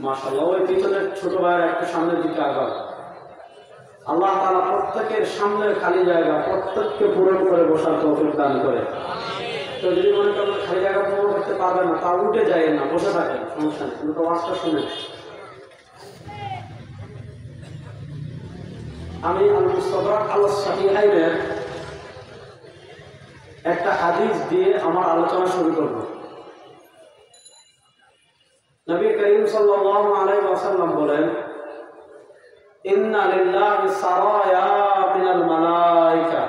মাশাআল্লাহ। ওই পিছনের ছোট ভাইয়ের একটু সামনের দিকে আগাও। আল্লাহ তাআলা প্রত্যেকের সামনের খালি জায়গা প্রত্যেককে পূরণ করে বসার তৌফিক দান করে। তো যদি মনে করেন খালি জায়গা পূরণ করতে পারবেন না, তা উঠে যায় না, বসে থাকেন, সমস্যা নেই, কিন্তু ওয়াজটা শুনেন। আমি আল মুস্তাদরাক আলা সাহিহাইনের একটা হাদিস দিয়ে আমার আলোচনা শুরু করব। নবী করিম সাল্লাল্লাহু আলাইহি ওয়াসাল্লাম বলেন, ইন্না লিল্লাহি সারায়া মিনাল মালায়েকা,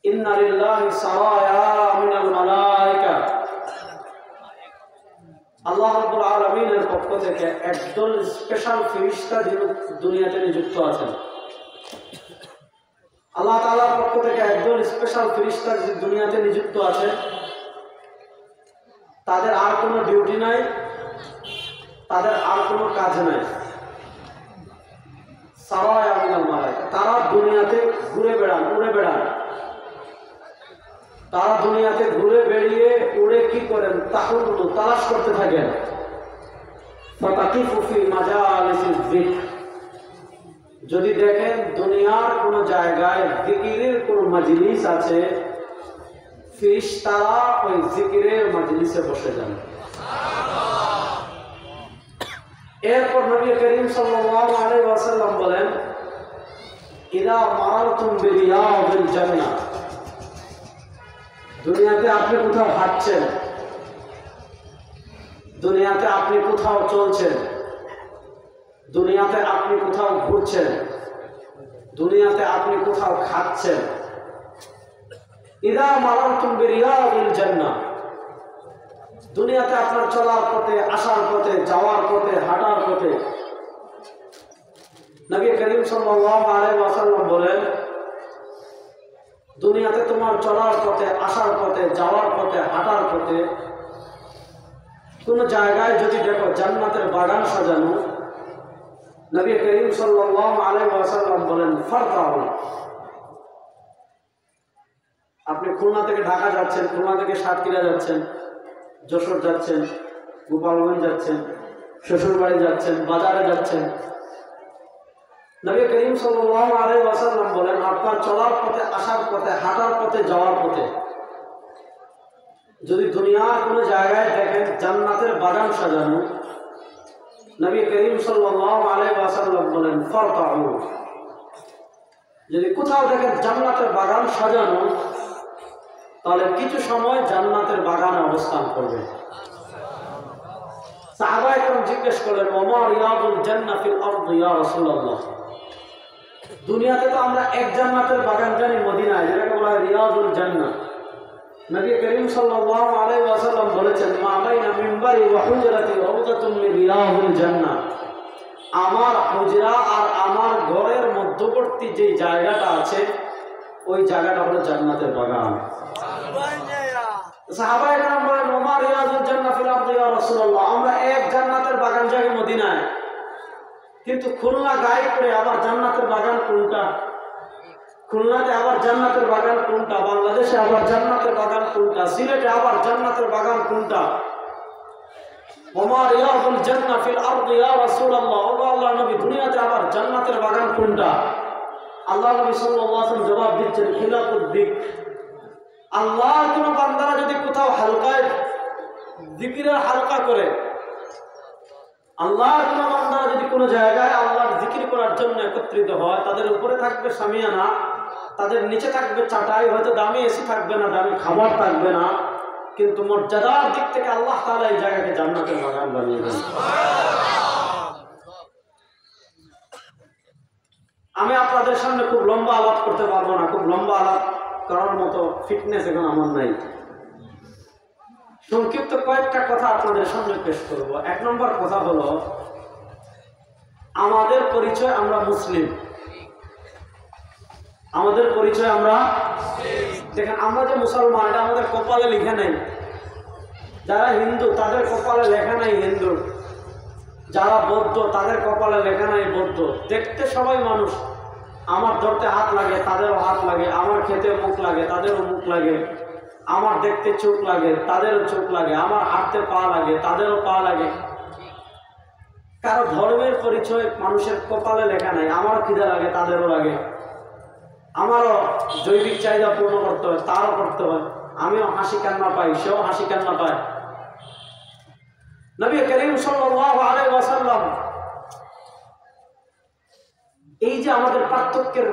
ইন্না লিল্লাহি সারায়া মিনাল মালায়েকা। আল্লাহ রাব্বুল আলামিনের পক্ষ থেকে একদল স্পেশাল ফেরেশতা দুনিয়াতে নিযুক্ত আছেন। আল্লাহ তাআলার পক্ষ থেকে একদল স্পেশাল ফেরেশতা দুনিয়াতে নিযুক্ত আছে। তাদের আর কোনো ডিউটি নাই, তাদের আর কোনো কাজ নাই। সারায়া মিনাল মালায়েকা, তারা দুনিয়াতে ঘুরে বেড়ান, উড়ে বেড়ান। তারা দুনিয়াতে ঘুরে বেড়িয়ে উড়ে কি করেন? তাহুল্লু, তালাশ করতে থাকেন। ফাতাকিফু ফি মাজালিসিজ যিকর, যদি দেখেন দুনিয়ার কোন জায়গায় জিকিরের কোন মাজলিস আছে, ফেরেশতারা ওই জিকিরের মাজলিসে বসে যান। এরপর নবী করিম সাল্লাল্লাহু আলাইহি ওয়াসাল্লাম বলেন, ইদা মারারতুম বিরিয়াদিল জান্নাহ, দুনিয়াতে আপনি কোথাও হাঁটছেন, দুনিয়াতে আপনি কোথাও চলছেন, দুনিয়াতে আপনি কোথাও ঘুরছেন, দুনিয়াতে আপনি কোথাও খাচ্ছেন, ইদা মারারতুম বিরিয়াদিল জান্নাহ, দুনিয়াতে আপনার চলার পথে, আসার পথে, যাওয়ার পথে, হাঁটার পথে, নবী করিম সাল্লাল্লাহু আলাইহি ওয়াসাল্লাম বলেন, দুনিয়াতে তোমার চলার পথে, আসার পথে, যাওয়ার পথে, হাঁটার পথে কোন জায়গায় যদি দেখো জান্নাতের বাগান সাজানো, নবী করিম সাল্লাল্লাহু আলাইহি ওয়াসাল্লাম বলেন, ফারতাউ, আপনি খুলনা থেকে ঢাকা যাচ্ছেন, খুলনা থেকে সাতক্ষীরা যাচ্ছেন, যশোর যাচ্ছেন, গোপালগঞ্জ যাচ্ছেন, শ্বশুরবাড়ি যাচ্ছেন, বাজারে যাচ্ছেন, নবী করিম সাল্লাল্লাহু আলাইহি ওয়াসাল্লাম বলেন, আপনার চলার পথে, আসার পথে, হাঁটার পথে, যাওয়ার পথে যদি দুনিয়ার কোনো জায়গায় দেখেন জান্নাতের বাগান সাজানো, নবী করিম সাল্লাল্লাহু আলাইহি ওয়াসাল্লাম বলেন, ফারতাউ, যদি কোথাও দেখেন জান্নাতের বাগান সাজানো, তাহলে কিছু সময় জান্নাতের বাগানে অবস্থান করবে। সাহাবায়ে কেরাম জিজ্ঞেস করলেন, ওমা রিয়াদুল জান্নাহ ফিল আরদি ইয়া রাসূলুল্লাহ, দুনিয়াতে তো আমরা এক জান্নাতের বাগান জানি মদিনায়, যেটাকে বলা হয় রিয়াদুল জান্নাহ। নবী করিম সাল্লাল্লাহু আলাইহি ওয়াসাল্লাম বলেছেন, মা বাইনা মিম্বারি ওয়া হুজরাতি রাউদাতুন মিন রিয়াদিল জান্নাহ, আমার হুজরা আর আমার ঘরের মধ্যবর্তী যে জায়গাটা আছে, ওই জায়গাটা হলো জান্নাতের বাগান। সাহাবায়ে কেরাম বলেন, ওমা রিয়াদুল জান্নাহ ফিল আরদি ইয়া রাসূলুল্লাহ, আমরা এক জান্নাতের বাগান জানি মদিনায়, কিন্তু খুলনা গায়ে করে আবার জান্নাতের বাগান কোনটা? খুলনাতে আবার জান্নাতের বাগান কোনটা? বাংলাদেশে আবার জান্নাতের বাগান কোনটা? সিলেটে আবার জান্নাতের বাগান কোনটা? ওমা রিয়াদুল জান্নাহ ফিল আরদি ইয়া রাসূলুল্লাহ, ও আল্লাহর নবী, দুনিয়াতে আবার জান্নাতের বাগান কোনটা? আল্লাহ নবী সাল্লাল্লাহু আলাইহি ওয়াসাল্লাম জবাব দিচ্ছেন, খিলাফুদ যিকর, আল্লাহর কোন বান্দারা যদি কোথাও হালকায় জিকিরের হালকা করে, আল্লাহর কোন বান্দারা যদি কোনো জায়গায় আল্লাহর জিকির করার জন্য একত্রিত হয়, তাদের উপরে থাকবে সামিয়ানা, তাদের নিচে থাকবে চাটাই, হয়তো দামি এসি থাকবে না, দামি খাবার থাকবে না, কিন্তু মর্যাদার দিক থেকে আল্লাহ তাআলা এই জায়গাকে জান্নাতের বাগান বানিয়ে দেন। আমি আপনাদের সামনে খুব লম্বা আলাপ করতে পারবো না, খুব লম্বা আলাপ করার মতো ফিটনেস এখন আমার নাই। সংক্ষিপ্ত কয়েকটা কথা আপনাদের সামনে পেশ করব। এক নম্বর কথা হলো, আমাদের পরিচয় আমরা মুসলিম, আমাদের পরিচয় আমরা, দেখেন আমরা যে মুসলমান, এটা আমাদের কপালে লিখে নেই। যারা হিন্দু তাদের কপালে লেখা নাই হিন্দু, যারা বৌদ্ধ তাদের কপালে লেখা নাই বৌদ্ধ। দেখতে সবাই মানুষ, আমার ধরতে হাত লাগে তাদেরও হাত লাগে, আমার খেতে মুখ লাগে তাদেরও মুখ লাগে, আমার দেখতে চোখ লাগে, তাদেরও চোখ লাগে, আমার হাঁটতে পা লাগে, তাদেরও পা লাগে। কারো ধর্মের পরিচয় মানুষের কপালে লেখা নাই, আমার খিদে লাগে, তাদেরও লাগে। আমারও জৈবিক চাহিদা পূর্ণ করতে হয়, তারও করতে হয়। আমিও হাসি কান্না পাই, সেও হাসি কান্না পায়। নবী করিম সাল্লাল্লাহু আলাইহি ওয়াসাল্লাম এই যে আমাদের পার্থক্যের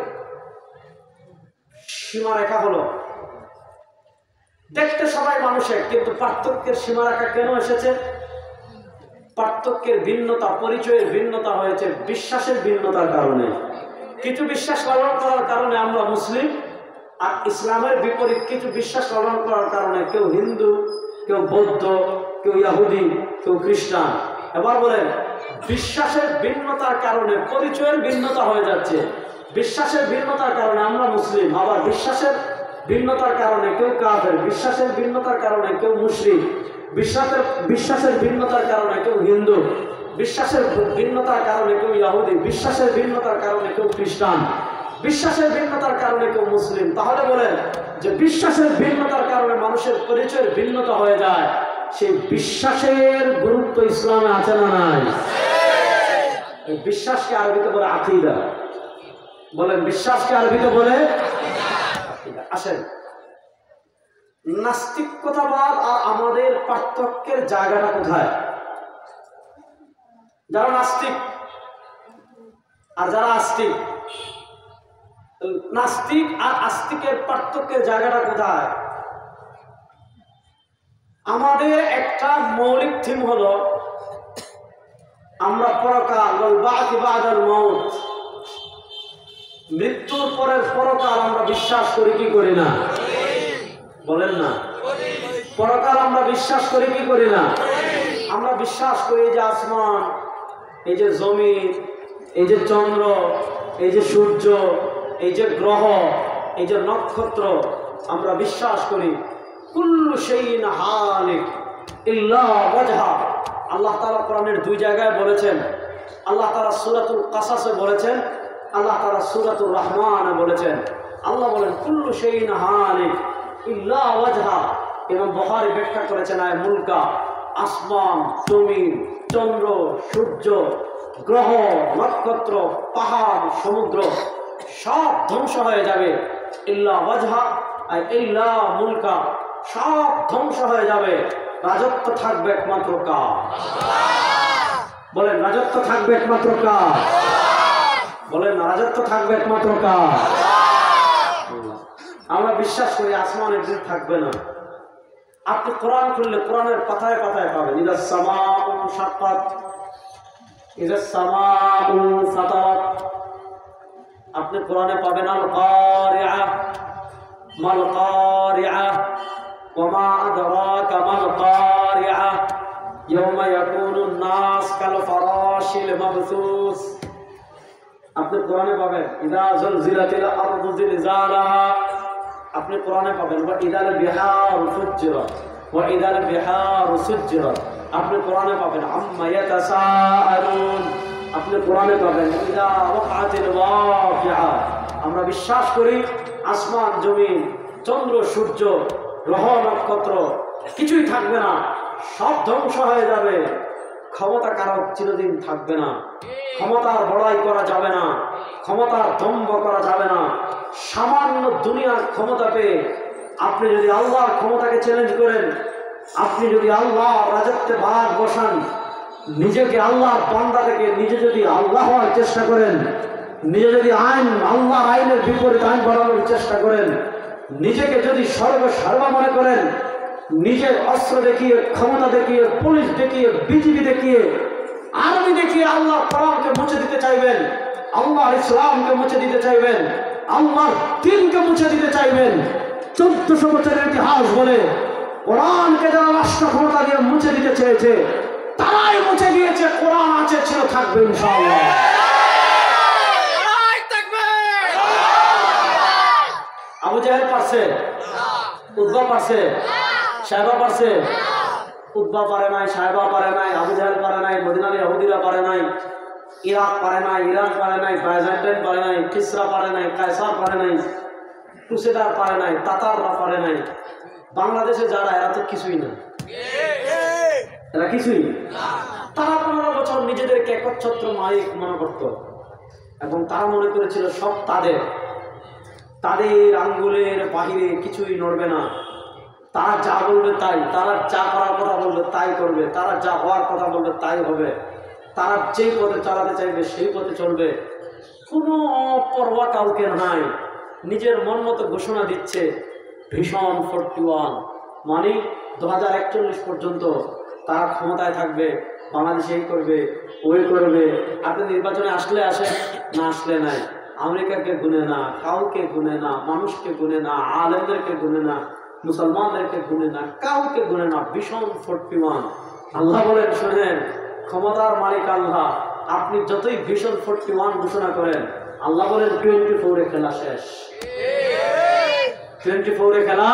সীমারেখা হলো, দেখতে সবাই মানুষের, কিন্তু পার্থক্যের সীমারেখা কেন এসেছে? পার্থক্যের ভিন্নতা, পরিচয়ের ভিন্নতা হয়েছে বিশ্বাসের ভিন্নতার কারণে। কিছু বিশ্বাস পালন করার কারণে আমরা মুসলিম, আর ইসলামের বিপরীত কিছু বিশ্বাস পালন করার কারণে কেউ হিন্দু, কেউ বৌদ্ধ, কেউ ইহুদি, কেউ খ্রিস্টান। এবার বলেন, বিশ্বাসের ভিন্নতার কারণে পরিচয়ের ভিন্নতা হয়ে যাচ্ছে। বিশ্বাসের ভিন্নতার কারণে আমরা মুসলিম, আবার বিশ্বাসের ভিন্নতার কারণে কেউ কাফের, বিশ্বাসের ভিন্নতার কারণে কেউ মুশরিক, বিশ্বাসের ভিন্নতার কারণে কেউ হিন্দু, বিশ্বাসের ভিন্নতার কারণে কেউ ইহুদি, বিশ্বাসের ভিন্নতার কারণে কেউ খ্রিস্টান, বিশ্বাসের ভিন্নতার কারণে কেউ মুসলিম। তাহলে বলেন যে বিশ্বাসের ভিন্নতার কারণে মানুষের পরিচয়ের ভিন্নতা হয়ে যায়, সেই বিশ্বাসের গুরুত্ব ইসলামে আছে না নাই? বিশ্বাসকে আরবিতে বলে আকীদা। বলেন, বিশ্বাসকে আরবিতে বলে আকীদা। আসেন, নাস্তিকতাবাদ আর আমাদের পার্থক্যের জায়গাটা কোথায়? যারা নাস্তিক আর যারা আস্তিক, নাস্তিক আর আস্তিকের পার্থক্যের জায়গাটা কোথায়? আমাদের একটা মৌলিক থিম হলো আমরা পরকাল, মৃত্যুর পরের পরকাল আমরা বিশ্বাস করি কি করি না? বলেন না, পরকাল আমরা বিশ্বাস করি কি করি না? আমরা বিশ্বাস করি যে আসমান, এই যে জমিন, এই যে চন্দ্র, এই যে সূর্য, এই যে গ্রহ, এই যে নক্ষত্র, আমরা বিশ্বাস করি কুল্লু শাইইন হালিক ইল্লা ওয়াজহা। আল্লাহ তাআলা কোরআনের দুই জায়গায় বলেছেন, আল্লাহ তাআলা সূরাতুল কাসাসে বলেছেন, আল্লাহ তাআলা সূরাতুর রহমানে বলেছেন। আল্লাহ বলেন কুল্লু শাইইন হালিক ইল্লা ওয়াজহা। ইমাম বুখারী ব্যাখ্যা করেছেন আয় মুলকা, আসমান, জমিন, চন্দ্র, সূর্য, গ্রহ, নক্ষত্র, পাহাড়, সমুদ্র সব ধ্বংস হয়ে যাবে। ইল্লা ওয়াজহা আর ইল্লা মুলকা, সব ধ্বংস হয়ে যাবে, রাজত্ব থাকবে একমাত্র কার? বলেন, রাজত্ব থাকবে একমাত্র কার? বলেন, রাজত্ব থাকবে একমাত্র কার? আমরা বিশ্বাস করি আসমান একদিন থাকবে না। আপনি কোরআন খুললে কোরআনের পাতায় পাতায় পাবেন ইদাস সামাউ শাক্কাত, ইদাস সামাউ ফাতারাত। আপনি কোরআনে পাবেন আল কারিআ, মাল কারিআ, ওয়া মা আদরাকা মাল কারিআ, ইয়াওমা ইয়াকুনুন নাস কাল ফারাশিল মাবসুস। আপনি কোরআনে পাবেন ইদা যুলজিলাতিল আরদু জিলজালাহা। আপনি কোরআনে পাবেন ওয়া ইদাল বিহারু ফুজ্জিরাত ওয়া ইদাল বিহারু সুজ্জিরাত। আপনি কোরআনে পাবেন আম্মা ইয়াতাসাআলুন। আপনি কোরআনে পাবেন ইদা ওয়াকাতিল ওয়াকিআ। আমরা বিশ্বাস করি আসমান, জমিন, চন্দ্র, সূর্য, গ্রহ, নক্ষত্র কিছুই থাকবে না, সব ধ্বংস হয়ে যাবে। ক্ষমতা কারো চিরদিন থাকবে না, ক্ষমতার বড়াই করা যাবে না, ক্ষমতার দম্ভ করা যাবে না। সামান্য দুনিয়ার ক্ষমতা পেয়ে আপনি যদি আল্লাহর ক্ষমতাকে চ্যালেঞ্জ করেন, আপনি যদি আল্লাহর রাজত্বে ভাগ বসান, নিজেকে আল্লাহর বান্দা থেকে নিজে যদি আল্লাহ হওয়ার চেষ্টা করেন, নিজে যদি আল্লাহর আইনের বিপরীত আইন বাড়ানোর চেষ্টা করেন, নিজেকে যদি সর্বসার্বা মনে করেন, নিজের অস্ত্র দেখিয়ে, ক্ষমতা দেখিয়ে, পুলিশ দেখিয়ে, বিজিবি দেখিয়ে, আর্মি দেখিয়ে আল্লাহর কোরআনকে মুছে দিতে চাইবেন, আল্লাহর ইসলামকে মুছে দিতে চাইবেন, আল্লাহর দ্বীনকে মুছে দিতে চাইবেন। 1400 বছরের ইতিহাস বলে কোরআনকে যারা রাষ্ট্র ক্ষমতা দিয়ে মুছে দিতে চেয়েছে তারাই মুছে দিয়েছে। কোরআন আছে, ছিল, থাকবে ইনশাআল্লাহ। আবু জাহেল পারছে? উতবা পারছে? সাহেবা পারছে? উতবা পারে নাই, সাহেবা পারে নাই, আবু জাহেল পারে নাই, মদিনার ইহুদিরা পারে নাই, ইরাক পারে নাই, ইরান পারে নাই, বাইজেন্টাইন পারে নাই, কিসরা পারে নাই, কায়সার পারে নাই, ক্রুসেডার পারে নাই, তাতাররা পারে নাই, বাংলাদেশে যারা, এরা তো কিছুই না, এরা কিছুই। তারা 15 বছর নিজেদেরকে একচ্ছত্র মালিক মনে করত এবং তারা মনে করেছিল সব তাদের আঙ্গুলের বাহিরে কিছুই নড়বে না। তারা যা বলবে তাই, তারা যা করার কথা বলবে তাই করবে, তারা যা হওয়ার কথা বলবে তাই হবে, তারা যেই পথে চালাতে চাইবে সেই পথে চলবে, কোনো অপরোয়া কাউকে নাই। নিজের মন মতো ঘোষণা দিচ্ছে ভিশন 41, মানে 2041 পর্যন্ত তারা ক্ষমতায় থাকবে, বাংলাদেশে এই করবে ওই করবে। আপনি নির্বাচনে আসলে আসেন, না আসলে নাই। আমেরিকাকে গুনে না, কাউকে গুনে না, মানুষকে গুনে না, আলেমদেরকে গুনে না, মুসলমানদেরকে গুনে না, কাউকে গুনে না। ভিশন 41। আল্লাহ বলেন শোনেন, ক্ষমতার মালিক আল্লাহ। আপনি যতই ভিশন 41 ঘোষণা করেন, আল্লাহ বলেন 24-এ খেলা শেষ। 24-এ খেলা।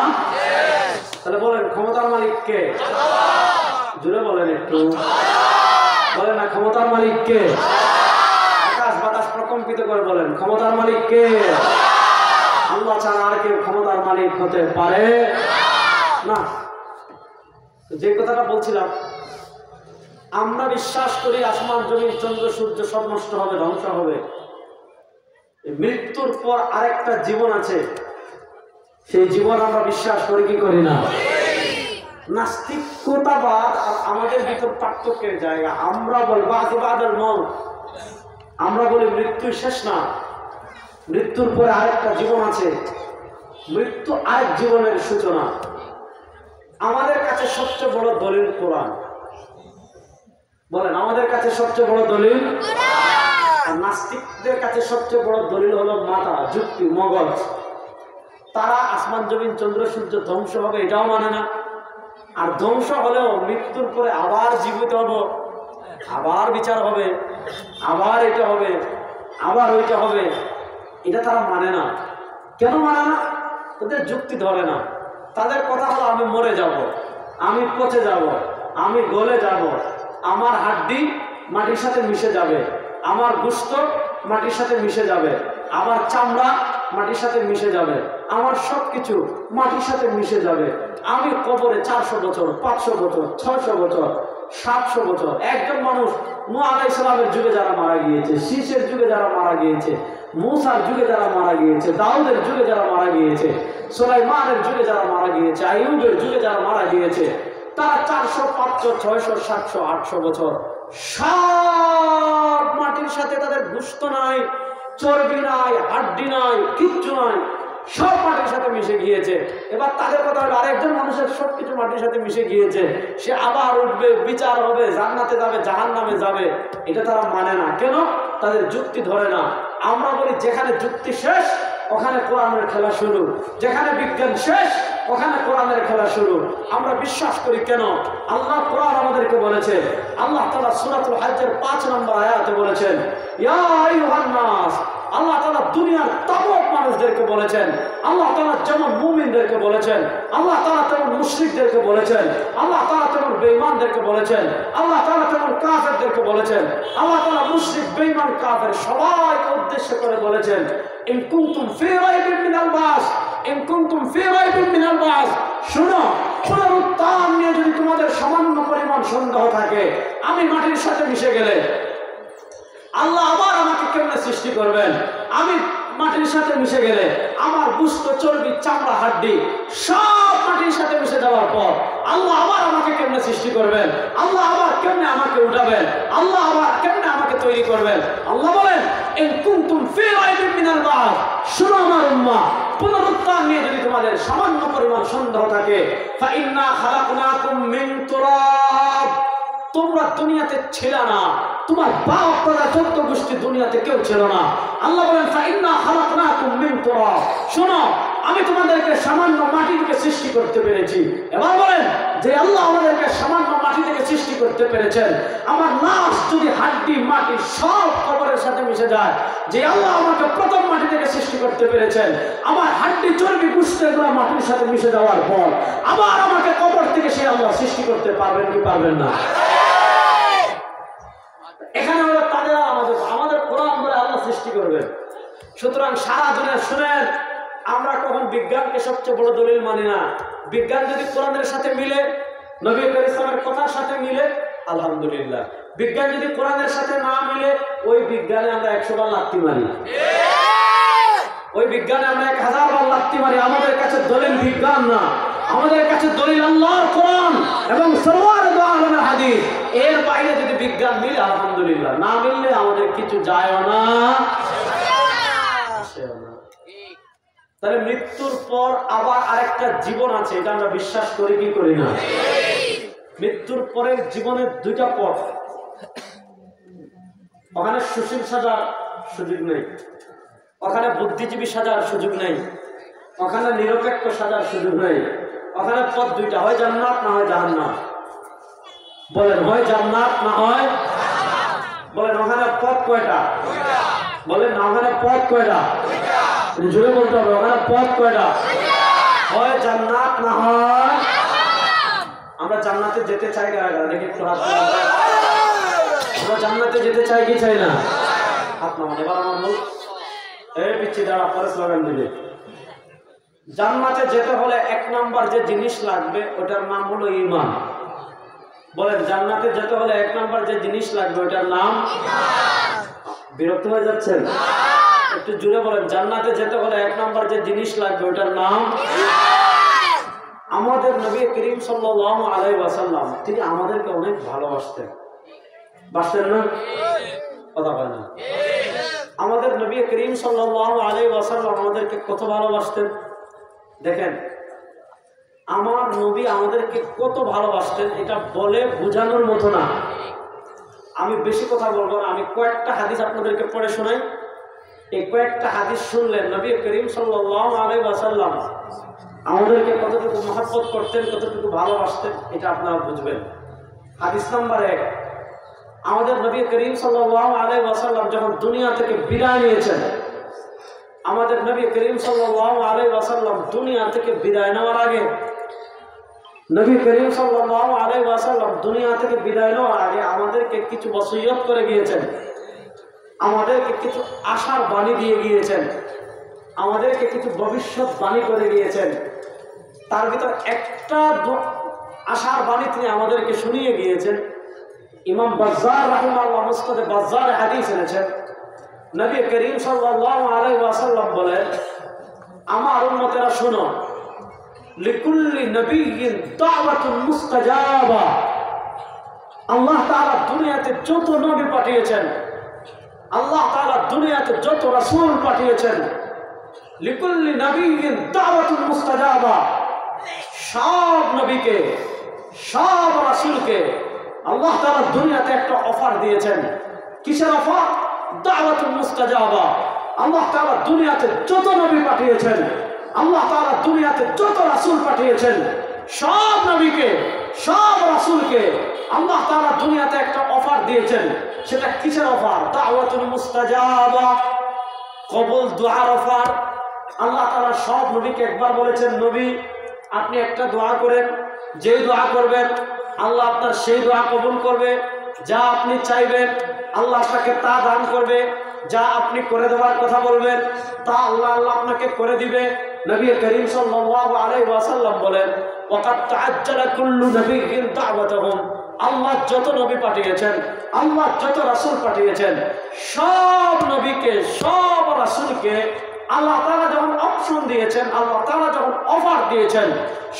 তাহলে বলেন ক্ষমতার মালিক কে? জোরে বলেন একটু, বলেন না ক্ষমতার মালিক কে? আকাশ বাতাস প্রকম্পিত করে বলেন ক্ষমতার মালিক কে? আল্লাহ ছাড়া আর কেউ ক্ষমতার মালিক হতে পারে না। যে কথাটা বলছিলাম, আমরা বিশ্বাস করি আসমান জমিন চন্দ্র সূর্য সব নষ্ট হবে, ধ্বংস হবে। মৃত্যুর পর আরেকটা জীবন আছে, সেই জীবন আমরা বিশ্বাস করি কি করি না? নাস্তিকতাবাদ আর আমাদের ভিতর পার্থক্যের জায়গা। আমরা বলবো বাদল মউত, আমরা বলি মৃত্যু শেষ না, মৃত্যুর পরে আরেকটা জীবন আছে, মৃত্যু আরেক জীবনের সূচনা। আমাদের কাছে সবচেয়ে বড় দলিল কোরআন। বলেন আমাদের কাছে সবচেয়ে বড় দলিল কোরআন। আর নাস্তিকদের কাছে সবচেয়ে বড় দলিল হলো মাথা, যুক্তি, মগজ। তারা আসমান জমিন চন্দ্র সূর্য ধ্বংস হবে এটাও মানে না, আর ধ্বংস হলেও মৃত্যুর পরে আবার জীবিত হব, আবার বিচার হবে, আবার এটা হবে, আবার ওইটা হবে, এটা তারা মানে না। কেন মানে না? তাদের যুক্তি ধরে না। তাদের কথা হলো আমি মরে যাব, আমি পচে যাব, আমি গলে যাব, আমার হাড্ডি মাটির সাথে মিশে যাবে, আমার গোশত মাটির সাথে মিশে যাবে, আমার চামড়া মাটির সাথে মিশে যাবে, আমার সবকিছু মাটির সাথে মিশে যাবে। আমি কবরে 400 বছর, 500 বছর, 600 বছর, 700 বছর। একজন মানুষ নূহ আলাইহিস সালামের যুগে যারা মারা গিয়েছে, শীষের যুগে যারা মারা গিয়েছে, মূসার যুগে যারা মারা গিয়েছে, দাউদের যুগে যারা মারা গিয়েছে, সুলাইমানের যুগে যারা মারা গিয়েছে, আইয়ুবের যুগে যারা মারা গিয়েছে, তারা 400, 500, 600, 700, 800 বছর সব মাটির সাথে, তাদের গোশত নাই, চর্বি নাই, হাড্ডি নাই, কিচ্ছু নাই, সব মাটির সাথে মিশে গিয়েছে। এবার তাদের কথা হলো আরেকজন মানুষের সবকিছু মাটির সাথে মিশে গিয়েছে, সে আবার উঠবে, বিচার হবে, জান্নাতে যাবে, জাহান্নামে যাবে। এটা তারা মানে না। কেন? তাদের যুক্তি ধরে না। আমরা বলি যেখানে যুক্তি শেষ ওখানে কোরআনের খেলা শুরু, যেখানে বিজ্ঞান শেষ ওখানে কোরআনের খেলা শুরু। আমরা বিশ্বাস করি কেন? আল্লাহ কোরআন আমাদেরকে বলেছে, আল্লাহ তাআলা সূরাতুল হজ্জের 5 নম্বর আয়াতে বলেছেন, ইয়া আইয়ুহান নাস। আল্লাহ তাআলা দুনিয়ার তামাম মানুষদেরকে বলেছেন, আল্লাহ তাআলা যেমন মুমিনদেরকে বলেছেন, আল্লাহ তাআলা তেমন মুশরিকদেরকে বলেছেন, আল্লাহ তাআলা তেমন বেঈমানদেরকে বলেছেন, আল্লাহ তাআলা তেমন কাফেরদেরকে বলেছেন, আল্লাহ তাআলা মুশরিক, বেঈমান, কাফের সবাইকে উদ্দেশ্য করে বলেছেন, ইন কুনতুম ফি রাইবিন মিনাল বাস, ইন কুনতুম ফি রাইবিন মিনাল বাস। শুনো, পুনরুত্থান নিয়ে যদি তোমাদের সামান্য পরিমাণ সন্দেহ থাকে, আমি মাটির সাথে মিশে গেলে আল্লাহ আবার আমাকে কেমনে সৃষ্টি করবেন? আমি মাটির সাথে মিশে গেলে আমার গোশত, চর্বি, চামড়া, হাড্ডি সব মাটির সাথে মিশে যাওয়ার পর আল্লাহ আবার আমাকে কেমনে সৃষ্টি করবেন? আল্লাহ আবার কেমনে আমাকে উঠাবেন? আল্লাহ আবার কেমনে আমাকে তৈরি করবেন? আল্লাহ বলেন, ইন কুনতুম ফি রাইবিন মিনাল বাস। শুনো আমার উম্মাহ, পুনরুত্থান নিয়ে যদি তোমাদের সামান্য পরিমাণ সন্দেহ থাকে, ফা ইন্না খালাকনাকুম মিন তুরাব। তোমরা দুনিয়াতে ছিল না, তোমার বাপ দাদা 14 গোষ্ঠী দুনিয়াতে কেউ ছিল না। আল্লাহ বলেন, ফাইন্না খালাকনাকুম মিন তুরাব। শোনো, আমি তোমাদেরকে সামান্য মাটি থেকে সৃষ্টি করতে পেরেছি। এবার বলেন যে আল্লাহ আমাদেরকে সামান্য মাটি থেকে সৃষ্টি করতে পেরেছেন, আমার লাশ যদি হাড্ডি, মাটি সব কবরের সাথে মিশে যায়, যে আল্লাহ আমাকে প্রথম মাটি থেকে সৃষ্টি করতে পেরেছেন, আমার হাড্ডি, চর্বি, গোশত এগুলো মাটির সাথে মিশে যাওয়ার পর আবার আমাকে কবর থেকে সেই আল্লাহ সৃষ্টি করতে পারবেন কি পারবেন না? এখানে হলো তাদের আমাদের কোরআন বলে আল্লাহ সৃষ্টি করবেন। সুতরাং সারা দুনিয়া শুনেন, আমরা কখন বিজ্ঞানকে সবচেয়ে বড় দলিল মানি না। বিজ্ঞান যদি কোরআনের সাথে মিলে, নবী করিম ইসলামের কথার সাথে মিলে, আলহামদুলিল্লাহ। বিজ্ঞান যদি কোরআনের সাথে না মিলে, ওই বিজ্ঞানে আমরা 100 বার লাথি মারি, ওই বিজ্ঞানে আমরা 1000 বার লাথি মারি। আমাদের কাছে দলিল বিজ্ঞান না, আমাদের কাছে দলিল আল্লাহর কোরআন এবং সরওয়ার দু আলমের হাদিস। এর বাইরে যদি বিজ্ঞান মিলে আলহামদুলিল্লাহ, না মিললে আমাদের কিছু যায়ও না। তাহলে মৃত্যুর পর আবার আরেকটা জীবন আছে, এটা আমরা বিশ্বাস করি কি করি না? মৃত্যুর পরের জীবনের দুইটা পথ। ওখানে সুশীল সাজার সুযোগ নেই, ওখানে বুদ্ধিজীবী সাজার সুযোগ নেই, ওখানে নিরপেক্ষ সাজার সুযোগ নেই। ওখানে পথ দুইটা, হয় জান্নাত না হয় জাহান্নাম। বলেন, হয় জান্নাত না হয়। বলেন ওখানে পথ কয়টা? বলেন না, ওখানে পথ কয়টা? জোরে বলতে হবে, ওখানে পথ কয়টা? হয় জান্নাত না হয়। আমরা জান্নাতে যেতে চাই না? দেখি একটু হাত নামান। আমরা জান্নাতে যেতে চাই কি চাই না? হাত নামান। এবার আমার মুখ এই পিচ্ছি দাঁড়া, পরে স্লোগান দিবে। জান্নাতে যেতে হলে 1 নাম্বার যে জিনিস লাগবে ওটার নাম হলো ঈমান। বলেন, জান্নাতে যেতে হলে 1 নাম্বার যে জিনিস লাগবে ওটার নাম? বিরক্ত হয়ে যাচ্ছেন? একটু জোরে বলেন, জান্নাতে যেতে হলে 1 নাম্বার যে জিনিস লাগবে ওটার নাম? আমাদের নবী করিম সাল্লাল্লাহু আলাইহি ওয়াসাল্লাম তিনি আমাদেরকে অনেক ভালোবাসতেন। বাসতেন না? কথা বলেন না। আমাদের নবী করিম সাল্লাল্লাহু আলাইহি ওয়াসাল্লাম আমাদেরকে কত ভালোবাসতেন দেখেন। আমার নবী আমাদেরকে কত ভালোবাসতেন এটা বলে বোঝানোর মতো না। আমি বেশি কথা বলবো না, আমি কয়েকটা হাদিস আপনাদেরকে পড়ে শোনাই। এই কয়েকটা হাদিস শুনলে নবী করিম সাল্লাল্লাহু আলাইহি ওয়াসাল্লাম আমাদেরকে কতটুকু মহব্বত করতেন, কতটুকু ভালোবাসতেন, এটা আপনারা বুঝবেন। হাদিস নাম্বার 1, আমাদের নবী করিম সাল্লাল্লাহু আলাইহি ওয়াসাল্লাম যখন দুনিয়া থেকে বিদায় নিয়েছেন, আমাদের নবী করিম সাল্লাল্লাহু আলাইহি ওয়াসাল্লাম দুনিয়া থেকে বিদায় নেওয়ার আগে, নবী করিম সাল্লাল্লাহু আলাইহি ওয়াসাল্লাম দুনিয়া থেকে বিদায় নেওয়ার আগে আমাদেরকে কিছু ওসিয়ত করে গিয়েছেন, আমাদেরকে কিছু আশার বাণী দিয়ে গিয়েছেন, আমাদেরকে কিছু ভবিষ্যৎবাণী করে গিয়েছেন। তার ভিতর একটা আশার বাণী তিনি আমাদেরকে শুনিয়ে গিয়েছেন। ইমাম বাজ্জার রাহিমাহুল্লাহ মুসনাদে বাজ্জার হাদিস এনেছেন। নবী করিম সাল্লাল্লাহু আলাইহি ওয়াসাল্লাম বলেন, আমার উম্মতেরা শুনো, লিকুল্লি নবিয়্যিন দাওয়াতুন মুস্তাজাবা। আল্লাহ তাআলা দুনিয়াতে যত নবী পাঠিয়েছেন, আল্লাহ তাআলা দুনিয়াতে যত রাসূল পাঠিয়েছেন, লিকুল্লি নবিয়্যিন দাওয়াতুন মুস্তাজাবা, সব নবীকে, সব রাসূলকে আল্লাহ তাআলা দুনিয়াতে একটা অফার দিয়েছেন। কিসের অফার? দাওয়াতুল মুস্তাজাবা। আল্লাহ তাআলা দুনিয়াতে যত নবী পাঠিয়েছেন, আল্লাহ তাআলা দুনিয়াতে যত রাসূল পাঠিয়েছেন, সব নবীকে, সব রাসূলকে আল্লাহ তাআলা দুনিয়াতে একটা অফার দিয়েছেন। সেটা কিসের অফার? দাওয়াতুল মুস্তাজাবা, কবুল দুআর অফার। আল্লাহ তাআলা সব নবীকে একবার বলেছেন, নবী আপনি একটা দোয়া করেন, যেই দোয়া করবেন আল্লাহ আপনার সেই দোয়া কবুল করবে। যা আপনি চাইবেন আল্লাহ আপনাকে তা দান করবে। যা আপনি করে দেওয়ার কথা বলবেন তা আল্লাহ আপনাকে করে দিবে। নবী করিম সাল্লাল্লাহু আলাইহি ওয়াসাল্লাম বলেন, ওয়াকাদ তাআজ্জালা কুল্লু নবিয়্যিন দাওয়াতুহুম। আল্লাহ যত নবী পাঠিয়েছেন, আল্লাহ যত রাসূল পাঠিয়েছেন, সব নবীকে, সব রাসূলকে আল্লাহ তাআলা যখন অপশন দিয়েছেন, আল্লাহ তাআলা যখন অফার দিয়েছেন,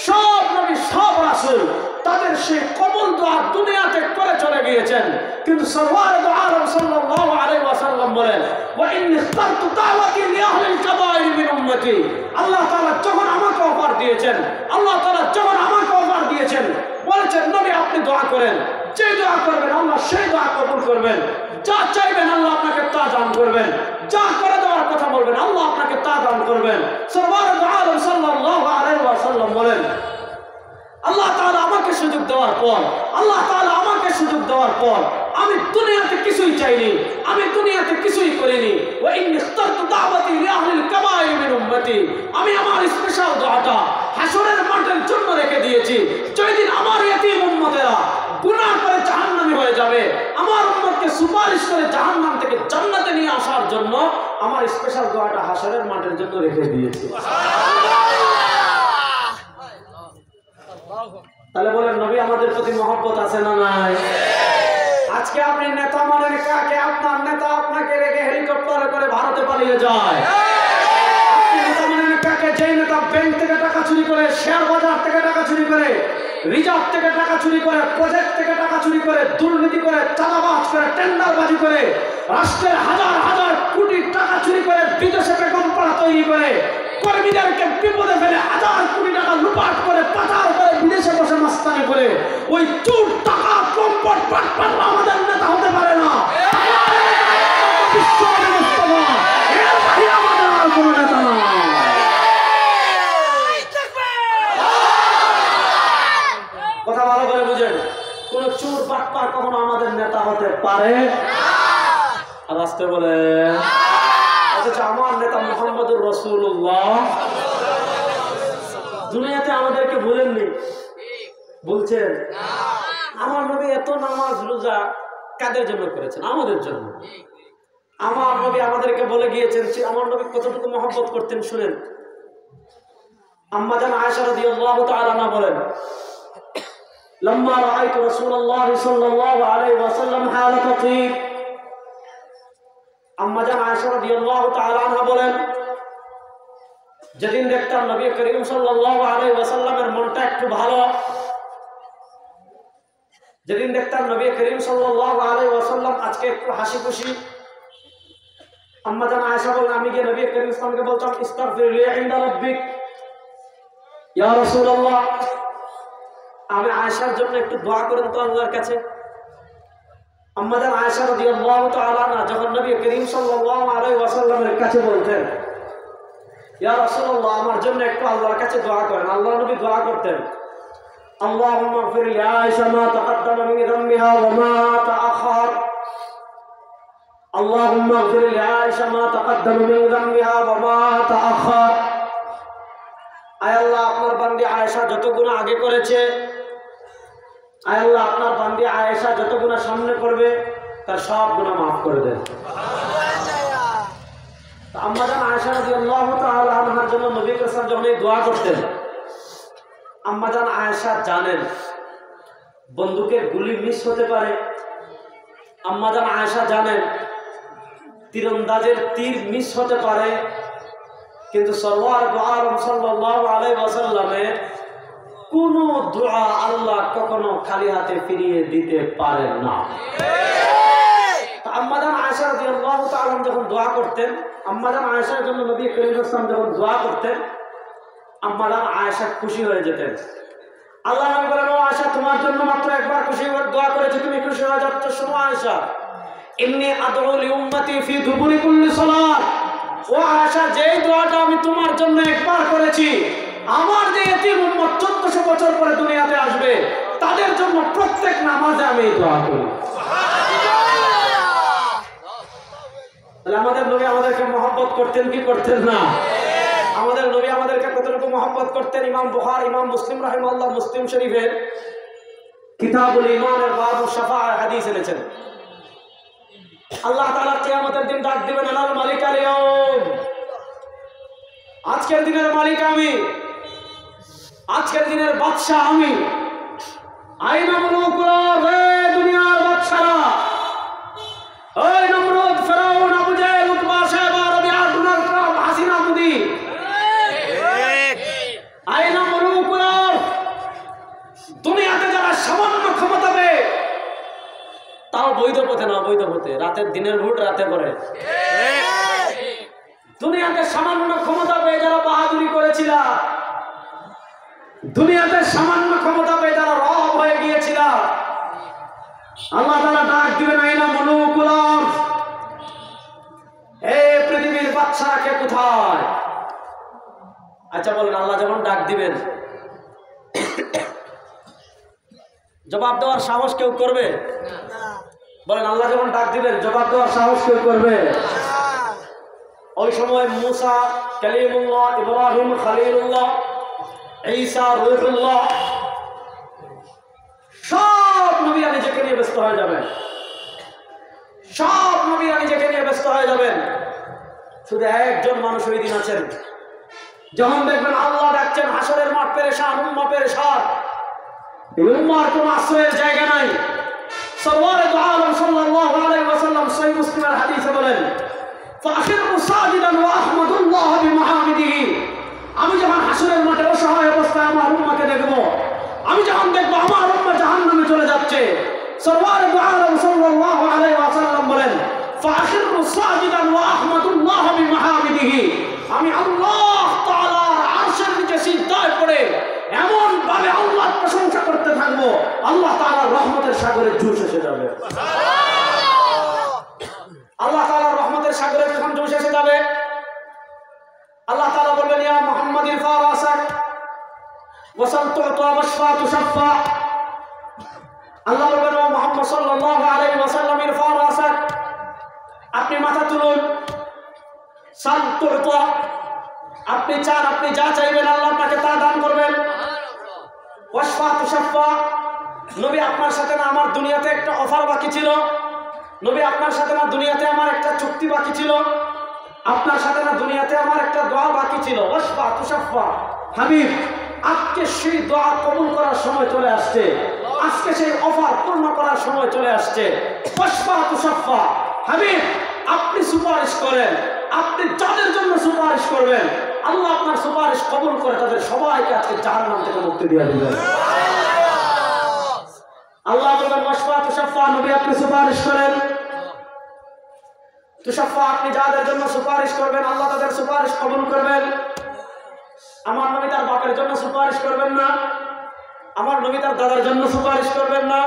সব নবী, সব রাসূল তাদের সেই কবুল দোয়া দুনিয়াতে করে চলে গিয়েছেন। কিন্তু সরওয়ার দু আলম সাল্লাল্লাহু আলাইহি ওয়াসাল্লাম বলেন, ওয়া ইন্নী ইখতারতু দাওয়াতি লিআহলিল কাবাইর মিন উম্মতি। আল্লাহ তাআলা যখন আমাকে অফার দিয়েছেন, আল্লাহ তাআলা যখন আমাকে অফার দিয়েছেন, বলেছেন নবী আপনি দোয়া করেন, যে দোয়া করবেন আল্লাহ সেই দোয়া কবুল করবেন। যা চাইবেন আল্লাহ আপনাকে তা দান করবেন। যা করে দেওয়ার কথা বলবেন আল্লাহ আপনাকে তা দান করবেন। সরওয়ার দু আলম সাল্লাল্লাহু আলাইহি ওয়াসাল্লাম বলেন, আল্লাহ তাআলা আমাকে সুযোগ দেওয়ার পর, আল্লাহ তাআলা আমাকে সুযোগ দেওয়ার পর আমি দুনিয়াতে কিছুই চাইনি, আমি দুনিয়াতে কিছুই করিনি। ওয়া ইন্নী ইখতারতু দাওয়াতি লিআহলিল কাবাইর মিন উম্মতি। আমি আমার স্পেশাল দোয়াটা হাসরের মাঠের জন্য রেখে দিয়েছি। যেদিন আমার ইয়তীম উম্মতেরা গুনাহ করে জাহান্নামী হয়ে যাবে, আমার উম্মতকে সুপারিশ করে জাহান্নাম থেকে জান্নাতে নিয়ে আসার জন্য আমার স্পেশাল দোয়াটা হাসরের মাঠের জন্য রেখে দিয়েছে। তাহলে বলেন নবী আমাদের প্রতি মহব্বত আছে না নাই? আজকে আপনি নেতা মানেন কাকে? আপনার নেতা আপনাকে রেখে হেলিকপ্টারে করে ভারতে পালিয়ে যায়। আপনি নেতা মানেন কাকে? যেই নেতা ব্যাংক থেকে টাকা চুরি করে, শেয়ার বাজার থেকে টাকা চুরি করে, রিজার্ভ থেকে টাকা চুরি করে, প্রজেক্ট থেকে টাকা চুরি করে, দুর্নীতি করে, চাঁদাবাজ করে, টেন্ডারবাজি করে, রাষ্ট্রের হাজার হাজার কোটি টাকা চুরি করে, বিদেশে বেগম পাড়া তৈরি করে, কর্মীদেরকে বিপদে ফেলে হাজার কোটি টাকা লুপাট করে, পাচার করে, বিদেশে বসে মাস্তানি করে, ওই চোর টাকা সম্পদ পাটপাট আমাদের নেতা হতে পারে না। আমাদের আর কোনো নেতা না। কথা ভালো করে বুঝেন, কোন চোর বাটপার কখনো আমাদের নেতা হতে পারে আর আসতে বলে অথচ আমার নেতা মুহাম্মদুর রাসূলুল্লাহ দুনিয়াতে আমাদেরকে বলেননি, বলছেন আমার নবী এত নামাজ রোজা কাদের জন্য করেছেন? আমাদের জন্য। আমার নবী আমাদেরকে বলে গিয়েছেন আমার নবী কতটুকু মহব্বত করতেন শুনেন। আম্মা জান আয়েশা রাদিয়াল্লাহু তাআলা আনহা বলেন لما رأيت رسول الله صلى الله عليه وسلم حالة طيب আম্মা জান আয়েশা রাদিয়াল্লাহু তাআলা আনহা বলেন যেদিন দেখতাম নবী করিম সাল্লাল্লাহু আলাইহি ওয়াসাল্লামের মনটা একটু ভালো, যেদিন দেখতাম নবী করিম সাল্লাল্লাহু আলাইহি ওয়াসাল্লাম আজকে একটু হাসি খুশি, আম্মা জান আয়েশা বলেন আমি গিয়ে নবী করিম সাল্লাল্লাহু আলাইহি ওয়াসাল্লামকে বলতাম ইস্তাগফির লি ইনদা রাব্বিক ইয়া রাসূলুল্লাহ, আমি আয়েশার জন্য একটু দোয়া করেন তো আল্লাহর কাছে। আম্মা জান আয়েশা রাদিয়াল্লাহু তাআলা আনহা যখন নবী করিম সাল্লাল্লাহু আলাইহি ওয়াসাল্লামের কাছে বলতেন ইয়া রাসূলুল্লাহ আমার জন্য একটু আল্লাহর কাছে দোয়া করেন, আল্লাহর নবী দোয়া করতেন আল্লাহুম্মা ইগফির লি আয়েশা মা তাকাদ্দামা মিন যামবিহা ওয়া মা তাআখার, আল্লাহুম্মা ইগফির লি আয়েশা মা তাকাদ্দামা মিন যামবিহা ওয়া মা তাআখার। আয় আল্লাহ আপনার বান্দি আয়েশা যত গুনাহ আগে করেছে, আয় আল্লাহ আপনার বান্দি আয়েশা যত গুনাহ সামনে করবে তার সব গুনাহ মাফ করে দেন। আম্মা জান আয়েশা রাদিয়াল্লাহু তাআলা আনহার জন্য নবী রাসূল যখন এই দোয়া করতেন, আম্মা জান আয়েশা জানেন বন্দুকের গুলি মিস হতে পারে, আম্মা জান আয়েশা জানেন তীরন্দাজের তীর মিস হতে পারে, কিন্তু সরওয়ার দো আলম সাল্লাল্লাহু আলাইহি ওয়াসাল্লামের কোন দোয়া আল্লাহ কখনো খালি হাতে ফিরিয়ে দিতে পারেন না। আম্মা জান আয়েশা রাদিয়াল্লাহু তাআলা যখন দোয়া করতেন, আম্মা জান আয়েশার জন্য নবী করিম সাল্লাল্লাহু আলাইহি ওয়াসাল্লাম যখন দোয়া করতেন, আম্মা জান আয়েশা খুশি হয়ে যেতেন। আল্লাহ নবী বলেন ও আয়েশা তোমার জন্য মাত্র একবার খুশি হয়ে দোয়া করেছি, তুমি খুশি হয়ে যাচ্ছ। শোনো আয়েশা, ইন্নী আদউ লি উম্মতি ফি দুবুরি কুল্লি সালাত, ও আয়েশা যেই দোয়াটা আমি তোমার জন্য একবার করেছি, আমার যে এতিম উম্মত 1400 বছর পরে দুনিয়াতে আসবে তাদের জন্য প্রত্যেক নামাজে আমি এই দোয়া করি। তাহলে আমাদের নবী আমাদেরকে মহব্বত করতেন কি করতেন না? আমাদের নবী আমাদেরকে কতটুকু মহব্বত করতেন? ইমাম বুখারী, ইমাম মুসলিম রাহিমাহুল্লাহ মুসলিম শরীফের কিতাবুল ঈমানের বাবুশ শাফাআহ হাদিস এনেছেন। আল্লাহ তাআলা কিয়ামতের দিন ডাক দিবেন আনাল মালিকাল ইয়াউম, আজকের দিনের মালিক আমি, আজকের দিনের বাদশা আমি। আইনা মুলুকুল হে দুনিয়ার বাদশারা, ওই নমরুদ, ফেরাউন, আবু জাহেল, উতবা, শায়বা, রাবিআ, ডোনাল্ড ট্রাম্প, হাসিনা, মোদি, আইনা মুলুকুল দুনিয়াতে যারা সামান্য ক্ষমতা পেয়ে, তাও বৈধ পথে না অবৈধ পথে, রাতের দিনের ভোট রাতে করে, দুনিয়াতে সামান্য ক্ষমতা পেয়ে যারা বাহাদুরি করেছিল, দুনিয়াতে সামান্য ক্ষমতা পেয়ে যারা রব হয়ে গিয়েছিল, আল্লাহ তাআলা ডাক দিবেন আইনা মুলুকুল আরদ, হে পৃথিবীর বাদশারা কে কোথায়? আচ্ছা বলেন আল্লাহ যখন ডাক দিবেন জবাব দেওয়ার সাহস কেউ করবে? বলেন আল্লাহ যখন ডাক দিবেন জবাব দেওয়ার সাহস কেউ করবে? ওই সময় মুসা কালিমুল্লাহ, ইব্রাহিম খলিলুল্লাহ, ঈসা রূহুল্লাহ সব নবীরা নিজেকে নিয়ে ব্যস্ত হয়ে যাবেন। সব নবীরা নিজেকে নিয়ে ব্যস্ত হয়ে যাবেন, শুধু একজন মানুষ ওই দিন আছেন, যখন দেখবেন আল্লাহ ডাকছেন হাসরের মাঠ পেরেশান, উম্মাহ পেরেশান, এই উম্মার কোনো আশ্রয়ের জায়গা নাই। সরওয়ারে দু আলম সাল্লাল্লাহু আলাইহি ওয়াসাল্লাম সহিহ মুসলিমের হাদিসে বলেন, ফাখিরু সাজিদান ওয়া আহমাদুল্লাহ বিমাহামিদিহি, আমি যখন হাসরের মাঠে অসহায় অবস্থায় আমার উম্মাকে দেখব, আমি যখন দেখবো আমার উম্মাহ জাহান্নামে চলে যাচ্ছে, সরওয়ারে দু আলম সাল্লাল্লাহু আলাইহি ওয়াসাল্লাম বলেন, ফাখিরু সাজিদান ওয়া আহমাদুল্লাহ বিমাহামিদিহি, আমি আল্লাহ তাআলার আরশের নিচে সিজদায় পড়ে এমন ভাবে আল্লাহর প্রশংসা করতে থাকবো, আল্লাহ তাআলার রহমতের সাগরে জুস এসে যাবে। আল্লাহ তাআলার রহমতের সাগরে যখন জুস এসে যাবে, আল্লাহ তাআলা বলবেন, ইয়া মুহাম্মদ ইরফা রাসাক ওয়াসাল তু'তা ওয়াশফা তুশফা। আল্লাহ বলবেন, ও মুহাম্মদ সাল্লাল্লাহু আলাইহি ওয়াসাল্লাম ইরফা রাসাক, আপনি মাথা তুলুন, সাল তু'তা, আপনি চান, আপনি যা চাইবেন আল্লাহ আপনাকে তা দান করবেন। ওয়াশফা তুশফা, নবী আপনার সাথে না আমার দুনিয়াতে একটা অফার বাকি ছিল, নবী আপনার সাথে না দুনিয়াতে আমার একটা চুক্তি বাকি ছিল, আপনার সাথে না দুনিয়াতে আমার একটা দোয়া বাকি ছিল। ওয়াশফা তুশফা, হাবিব আজকে সেই দোয়া কবুল করার সময় চলে আসছে, আজকে সেই অফার পূর্ণ করার সময় চলে আসছে। ওয়াশফা তুশফা, হাবিব আপনি সুপারিশ করেন, আপনি যাদের জন্য সুপারিশ করবেন আল্লাহ আপনার সুপারিশ কবুল করে তাদের সবাইকে আজকে জাহান্নাম থেকে মুক্তি দিয়ে দিবেন। আল্লাহ বলবেন, ওয়াশফা তুশফা, নবী আপনি সুপারিশ করেন, তুশফা আপনি যাদের জন্য সুপারিশ করবেন আল্লাহ তাদের সুপারিশ কবুল করবেন। আমার নবী তার বাপের জন্য সুপারিশ করবেন না, আমার নবী তার দাদার জন্য সুপারিশ করবেন না,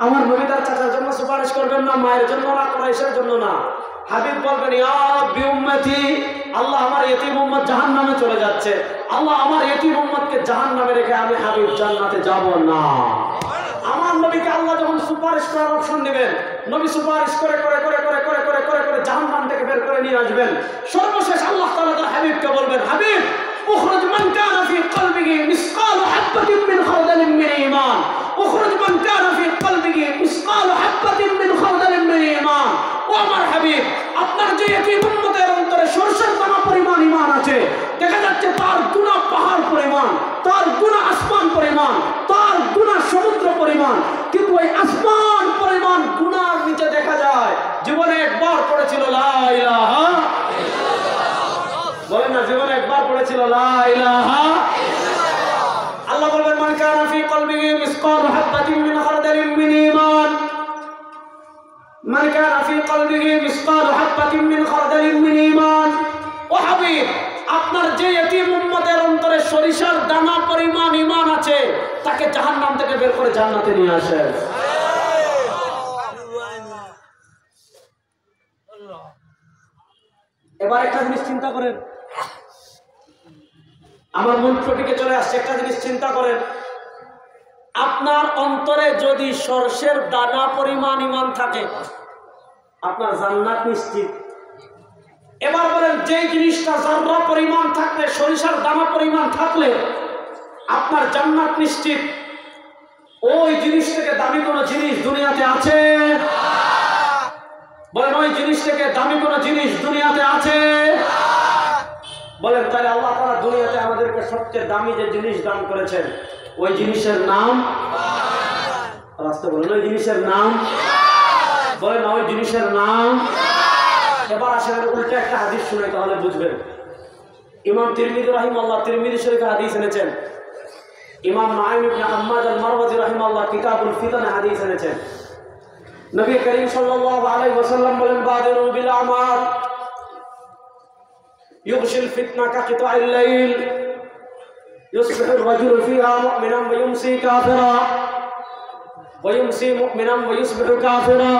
আমার নবী তার চাচার জন্য সুপারিশ করবেন না, মায়ের জন্য না, কুরাইশের জন্য না। হাবিব বলবেন, ইয়া রাব্বি উম্মতি, আল্লাহ আমার ইতিম উম্মত জাহান্নামে চলে যাচ্ছে, আল্লাহ আমার ইতিম উম্মতকে জাহান্নামে রেখে আমি হাবিব জান্নাতে যাব না। আমার নবীকে আল্লাহ যখন সুপারিশ করার অপশন দিবেন, নবী সুপারিশ করে করে করে করে করে করে করে করে জাহান্নাম থেকে বের করে নিয়ে আসবেন। সর্বশেষ আল্লাহ তাআলা তার হাবিবকে বলবেন, হাবিব উখরুজ মান কানা ফি কলবিহি মিসকালু হাববাতিন মিন খারদালিন মিন ঈমান, উখরুজ মান কানা ফি কলবিহি মিসকালু হাববাতিন মিন খারদালিন মিন ঈমান। ও আমার হাবিব, আপনার যে ইতিম উম্মতের অন্তরে সরষের দানা পরিমাণ ঈমান আছে, দেখা যাচ্ছে তার গুনাহ পাহাড় পরিমাণ, তার গুনাহ আসমান পরিমাণ, তার গুনাহ সমুদ্র পরিমাণ, কিন্তু ওই আসমান পরিমাণ গুনার নিচে দেখা যায় জীবনে একবার পড়েছিল লা ইলাহা ইল্লাল্লাহ, বলেন না জীবনে একবার পড়েছিল লা ইলাহা ইল্লাল্লাহ। আল্লাহ বলবেন, মান কানা ফি কলবিহি মিসকালু হাববাতিন মিন খারদালিন মিন ঈমান, মান কানা ফি কলবিহি মিসকালু হাববাতিন মিন খারদালিন মিন ঈমান। ও হাবিব, আপনার যে ইতিম উম্মতের অন্তরে সরিষার দানা পরিমাণ ঈমান আছে তাকে জাহান্নাম থেকে বের করে জান্নাতে নিয়ে আসেন। এবার একটা জিনিস চিন্তা করেন, আমার মন্ত্রটিকে চলে আসছে, একটা জিনিস চিন্তা করেন, আপনার অন্তরে যদি সরষের দানা পরিমাণ ঈমান থাকে আপনার জান্নাত নিশ্চিত। এবার বলেন, যে জিনিসটা জাররা পরিমাণ থাকলে, সরিষার দানা পরিমাণ থাকলে আপনার জান্নাত নিশ্চিত, ওই জিনিস থেকে দামি কোনো জিনিস দুনিয়াতে আছে? বলেন, ওই জিনিস থেকে দামি কোনো জিনিস দুনিয়াতে আছে? বলেন, তাহলে আল্লাহ তাআলা দুনিয়াতে আমাদেরকে সবচেয়ে দামি যে জিনিস দান করেছেন ওই জিনিসের নাম রাস্তা, বলেন ওই জিনিসের নাম, বলেন ওই জিনিসের নাম। এবার আসেন উল্টা একটা হাদিস শুনে তাহলে বুঝবেন। ইমাম তিরমিজি রাহিমাহুল্লাহ তিরমিজি শরীফে হাদিস এনেছেন, ইমাম নাঈম ইবনে হাম্মাদ আল-মারওয়াজি রাহিমাহুল্লাহ কিতাবুল ফিতানে হাদিস এনেছেন। নবী করিম সাল্লাল্লাহু আলাইহি ওয়াসাল্লাম বলেন, বাদিরু বিল আমাল ইউগশিল ফিতনা কাকিতাইল লাইল ইউসবিহু আর-রাজুলু ফিহা মুমিনান ওয়া ইউমসি কাফিরা ওয়া ইউমসি মুমিনান ওয়া ইউসবিহু কাফিরা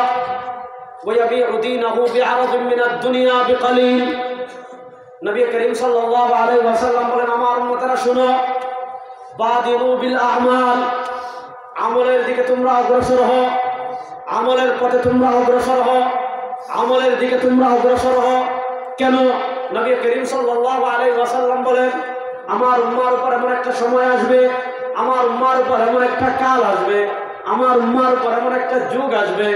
ওয়া ইয়াবিউ দীনাহু বি'আরাদিন মিনাদ দুনিয়া বিকালিল। নবী করিম সাল্লাল্লাহু আলাইহি ওয়াসাল্লাম বলেন, আমার উম্মতেরা শুনো, বাদিরু বিল আমাল, আমলের দিকে তোমরা অগ্রসর হও, আমলের পথে তোমরা অগ্রসর হও, আমলের দিকে তোমরা অগ্রসর হও। কেন? নবী করিম সাল্লাল্লাহু আলাইহি ওয়াসাল্লাম বলেন, আমার উম্মার উপর এমন একটা সময় আসবে, আমার উম্মার উপর এমন একটা কাল আসবে, আমার উম্মার উপর এমন একটা যুগ আসবে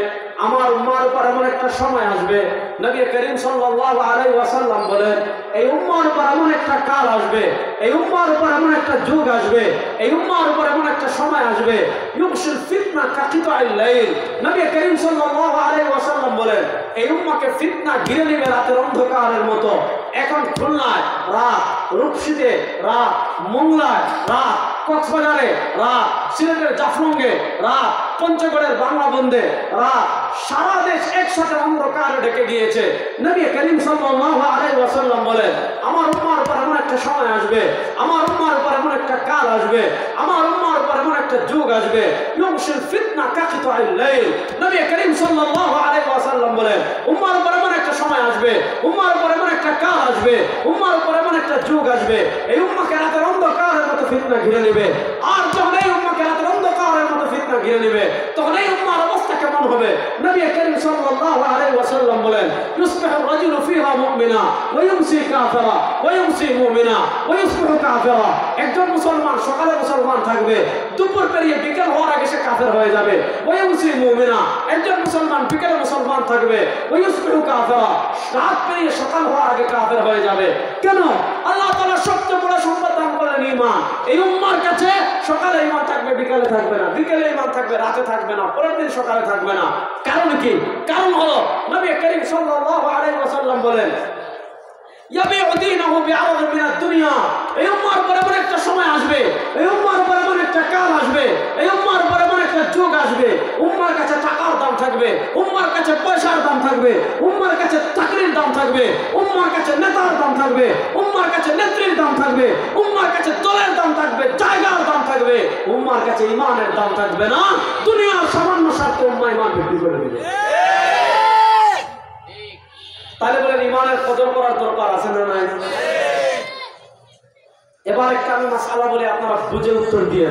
আমার উম্মার উপর এমন একটা সময় আসবে, নবী করিম সাল্লাল্লাহু আলাইহি ওয়াসাল্লাম বলেন এই উম্মার উপর এমন একটা কাল আসবে, এই উম্মার উপর এমন একটা যুগ আসবে, এই উম্মার উপর এমন একটা সময় আসবে, ইউকশিল ফিতনা কাকিতাইল লাইল। নবী করিম সাল্লাল্লাহু আলাইহি ওয়াসাল্লাম বলেন এই উম্মাকে ফিতনা ঘিরে নেবে রাতের অন্ধকারের মতো। এখন খুলনায় রাত, রূপসীতে রাত, মোংলায় রাত, কক্সবাজারে রাত, সিলেটের জাফলংয়ে রাত, পঞ্চগড়ের বাংলাবন্ধে রাত, সারা দেশ একসাথে অন্ধকারে ঢেকে গিয়েছে। নবী করিম সাল্লাল্লাহু আলাইহি ওয়াসাল্লাম বলেন আমার উম্মার উপর এমন একটা সময় আসবে, আমার উম্মার উপর এমন একটা কাল আসবে, আমার উম্মার উপর এমন একটা যুগ আসবে, ইউকশিল ফিতনা কাকিতাইল লাইল। নবী করিম সাল্লাল্লাহু আলাইহি ওয়াসাল্লাম বলেন উম্মার উপর এমন একটা সময় আসবে, উম্মার উপর এমন একটা কাল আসবে, উম্মার উপর এমন একটা যুগ আসবে, এই উম্মাকে রাতের অন্ধকারের মতো ফিতনা ঘিরে নেবে। আর যখন এই উম্মাকে রাতের অন্ধকারের মতো ফিতনা ঘিরে নেবে তখন এই উম্মার অবস্থা কেমন হবে? নবী করিম সাল্লাল্লাহু আলাইহি ওয়াসাল্লাম বলেন ইউসবিহু রাজুলু ফিহা মুমিনা ওয়া ইউমসি কাফিরা ওয়া ইউমসি মুমিনা ওয়া ইউসবিহু কাফিরা। একজন মুসলমান সকালে মুসলমান থাকবে, দুপুর পেরিয়ে বিকেল হওয়ার আগে সে কাফের হয়ে যাবে। ওয়া ইউমসি মুমিনা, একজন মুসলমান বিকেলে মুসলমান থাকবে, ওয়া ইউসবিহু কাফিরা, রাত পেরিয়ে সকাল হওয়ার আগে কাফের হয়ে যাবে। কেন? আল্লাহ তাআলা সবচেয়ে বড় সম্পদ দান করেন ঈমান। এই উম্মার কাছে সকালে ঈমান থাকবে, বিকেলে থাকবে না, বিকেলে ঈমান থাকবে, রাতে থাকবে না, পরের দিন সকালে থাকবে না। কারণ কি? কারণ হলো নবী করিম সাল্লাল্লাহু আলাইহি ওয়াসাল্লাম বলেন ইয়াবিউ দীনাহু বিআরাদিন মিনাদ দুনিয়া। এই উম্মার উপর এমন একটা সময় আসবে, এই উম্মার উপর এমন একটা কাল আসবে, এই উম্মার উপর এমন একটা যুগ আসবে, উম্মার কাছে টাকার দাম থাকবে, উম্মার কাছে পয়সার দাম থাকবে, উম্মার কাছে চাকরির দাম থাকবে, উম্মার কাছে নেতার দাম থাকবে, উম্মার কাছে নেত্রীর দাম থাকবে, উম্মার কাছে দলের দাম থাকবে, জায়গার দাম থাকবে, উম্মার কাছে ঈমানের দাম থাকবে না। দুনিয়ার সামান্য স্বার্থে উম্মাহ ঈমান বিক্রি করে দিবে। তাহলে বলেন ঈমানের কদর করার দরকার আছে না নাই? এবার একটা আমি মাসআলা বলে আপনারা বুঝে উত্তর দিয়ে।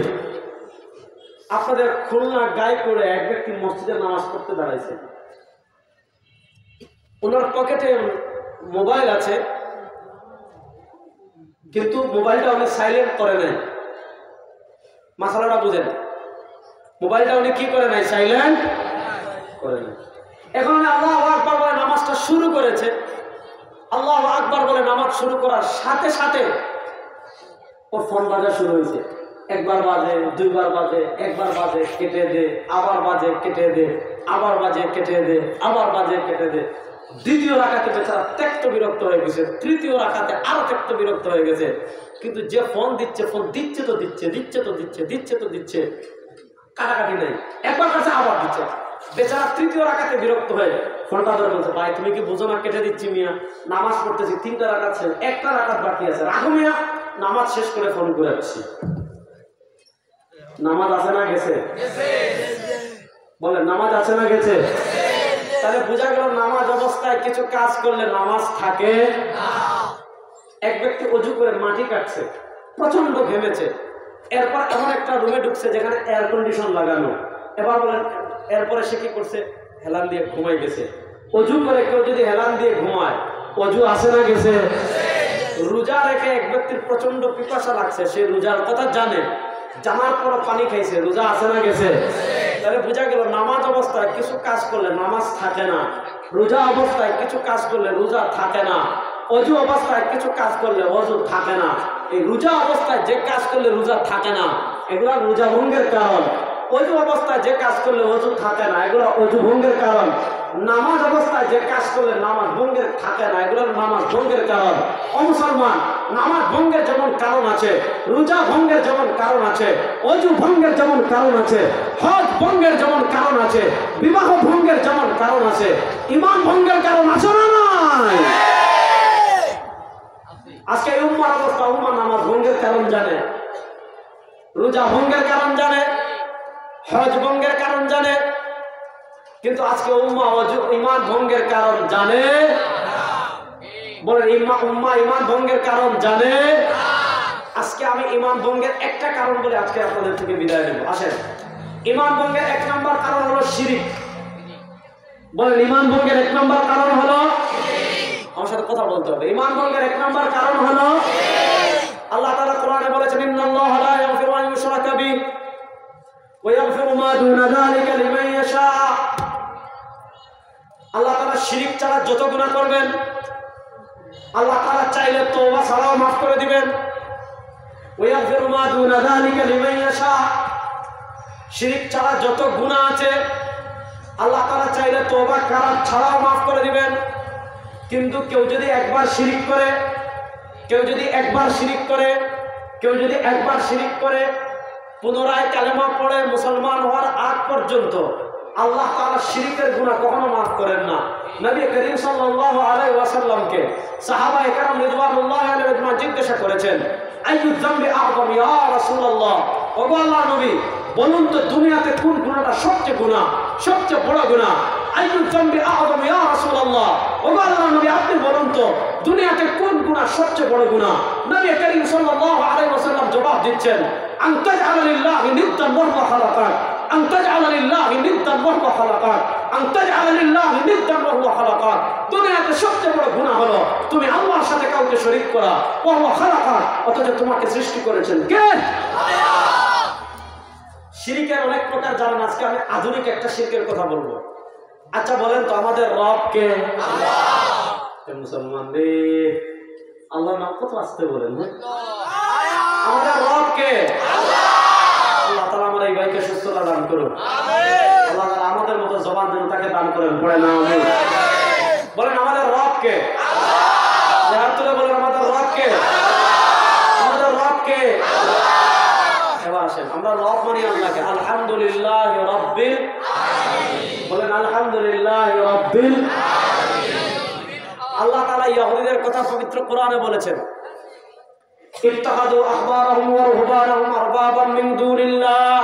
আপনাদের খুলনা গাইপুরে এক ব্যক্তি মসজিদে নামাজ পড়তে দাঁড়াইছে, ওনার পকেটে মোবাইল আছে কিন্তু মোবাইলটা উনি সাইলেন্ট করে নাই। মাসআলাটা বুঝেন, মোবাইলটা উনি কি করে নাই? সাইলেন্ট করে নাই। এখন আল্লাহু আকবার বলে নামাজটা শুরু করেছে, আল্লাহু আকবার বলে নামাজ শুরু করার সাথে সাথে ওর ফোন বাজা শুরু হয়েছে। একবার বাজে, দুইবার বাজে, একবার বাজে কেটে দে, আবার বাজে কেটে দে, আবার বাজে কেটে দে, আবার বাজে কেটে দে। দ্বিতীয় রাকাতে বেচারা ত্যক্ত বিরক্ত হয়ে গেছে, তৃতীয় রাকাতে আরো ত্যক্ত বিরক্ত হয়ে গেছে। কিন্তু যে ফোন দিচ্ছে, ফোন দিচ্ছে তো দিচ্ছে, দিচ্ছে তো দিচ্ছে, দিচ্ছে তো দিচ্ছে, কাটাকাটি নেই। একবার কাছে আবার দিচ্ছে। বেচারা তৃতীয় রাকাতে বিরক্ত হয়ে ফোনটা ধরে বলছে ভাই তুমি কি বুঝো না কেটে দিচ্ছি মিয়া, নামাজ পড়তেছি, 3টা রাকাত শেষ, 1টা রাকাত বাকি আছে, রাখো মিয়া, নামাজ শেষ করে ফোন করে আসছি। নামাজ আছে না গেছে? বলে নামাজ আছে না গেছে? তাহলে বোঝা গেল নামাজ অবস্থায় কিছু কাজ করলে নামাজ থাকে না। এক ব্যক্তি ওযু করে মাটি কাটছে, প্রচন্ড ঘেমেছে, এরপর এমন একটা রুমে ঢুকছে যেখানে এয়ার কন্ডিশন লাগানো। এবার বলেন এরপরে সে কি করছে? হেলান দিয়ে ঘুমাই গেছে। ওযু করে কেউ যদি হেলান দিয়ে ঘুমায়, ওযু আছে না গেছে? রোজা রেখে এক ব্যক্তির প্রচন্ড পিপাসা লাগছে, সে রোজার কথা জানে, জানার পর পানি খাইছে, রোজা আছে না গেছে? তাহলে বোঝা গেল নামাজ অবস্থায় কিছু কাজ করলে নামাজ থাকে না, রোজা অবস্থায় কিছু কাজ করলে রোজা থাকে না, ওযু অবস্থায় কিছু কাজ করলে ওযু থাকে না। এই রোজা অবস্থায় যে কাজ করলে রোজা থাকে না এগুলা রোজা ভঙ্গের কারণ। ওযু অবস্থায় যে কাজ করলে ওযু থাকে না এগুলো ওযু ভঙ্গের কারণ। নামাজ অবস্থায় যে কাজ করলে নামাজ ভঙ্গের থাকে না এগুলো নামাজ ভঙ্গের কারণ। ও মুসলমান, নামাজ ভঙ্গের যেমন কারণ আছে, রোজা ভঙ্গের যেমন কারণ আছে, ওযু ভঙ্গের যেমন কারণ আছে, হজ ভঙ্গের যেমন কারণ আছে, বিবাহ ভঙ্গের যেমন কারণ আছে, ঈমান ভঙ্গের কারণ আছে না নাই? আজকে এই উম্মার অবস্থা, উম্মা নামাজ ভঙ্গের কারণ জানে, রোজা ভঙ্গের কারণ জানে, হজ ভঙ্গের কারণ জানে, কিন্তু আজকে উম্মা ঈমান ভঙ্গের কারণ জানে না। বলেন উম্মা ঈমান ভঙ্গের কারণ জানে না। আজকে আমি ঈমান ভঙ্গের একটা কারণ বলে আজকে আপনাদের থেকে বিদায় নেব। আসেন, ঈমান ভঙ্গের 1 নম্বর কারণ হলো শিরক। বলেন ঈমান ভঙ্গের 1 নম্বর কারণ হলো শিরক। আমার সাথে কথা বলতে হবে। ঈমান ভঙ্গের 1 নম্বর কারণ হলো শিরক। আল্লাহ তাআলা কোরআনে বলেছেন ইন্নাল্লাহা লা ইয়াগফিরু আন ইউশরাকা বিহি ওয়া ইয়াগফিরু মা দুনা যালিকা লিমান ইয়াশা। আল্লাহ তাআলা শিরিক ছাড়া যত গুনাহ করবেন আল্লাহ তাআলা চাইলে তওবা ছাড়াও মাফ করে দিবেন। ওয়াগফিরু মা দুনা যালিকা লিমান ইয়াশা। শিরিক ছাড়া যত গুনাহ আছে আল্লাহ তাআলা চাইলে তওবা ছাড়াও মাফ করে দিবেন। কিন্তু কেউ যদি একবার শিরিক করে কেউ যদি একবার শিরিক করে পুনরায় কালেমা পড়ে মুসলমান হওয়ার আগ পর্যন্ত আল্লাহ তাআলা শিরিকের গুনাহ কখনো মাফ করেন না। নবী করিম সাল্লাল্লাহু আলাইহি ওয়াসাল্লামকে সাহাবায়ে কেরাম রিদওয়ানুল্লাহি আলাইহিম জিজ্ঞাসা করেছেন, আইয়ু যামবি আযম ইয়া রাসূলুল্লাহ, ওগো আল্লাহর নবী বলুন তো দুনিয়াতে কোন গুনাহটা সবচেয়ে বড় গুনাহ? আইয়ু যামবি আযম ইয়া রাসূলুল্লাহ, ওগো আল্লাহর নবী আপনি বলুন তো দুনিয়াতে কোন গুনাহ সবচেয়ে বড় গুনাহ? নবী করিম সাল্লাল্লাহু আলাইহি ওয়াসাল্লাম জবাব দিচ্ছেন, আন তাজআলা লিল্লাহি নিদ্দান ওয়া হুয়া খালাকাক, আন তাজআলা লিল্লাহি নিদ্দান ওয়া হুয়া খালাকাক, আন তাজআলা লিল্লাহি নিদ্দান ওয়া হুয়া খালাকাক। দুনিয়াতে সবচেয়ে বড় গুনাহ হলো তুমি আল্লাহর সাথে কাউকে শরীক করা, ওয়া হুয়া খালাকাক, অথচ তোমাকে সৃষ্টি করেছেন কে? আল্লাহ। শিরকের অনেক প্রকার জানেন, আজকে আমি আধুনিক একটা শিরকের কথা বলবো। আচ্ছা বলেন তো আমাদের রব কে? আল্লাহ। মুসলমান রে আল্লাহর নাম কত আসতে বলেন না? আমাদের রব কে? আল্লাহ। আল্লাহ তাআলা আমার এই ভাইকে সুস্থতা দান করুন, আমিন। আল্লাহ তাআলা আমাদের মতো জবান দেন তাকে দান করেন, পড়ে না আমিন। বলেন আমাদের রব কে? আল্লাহ। হাত তুলে বলেন আমাদের রব কে? আল্লাহ। আমাদের রব কে? আল্লাহ। এবার আসেন আমরা রব মানি আল্লাহকে। আলহামদুলিল্লাহি রাব্বিল আলামিন। বলেন আলহামদুলিল্লাহি রাব্বিল আলামিন। আল্লাহ তাআলা ইহুদিদের কথা পবিত্র কোরআনে বলেছেন, ইত্তাখাযু আহবারাহুম ওয়া রুহবানাহুম আরবাবাম মিন দুনিল্লাহ।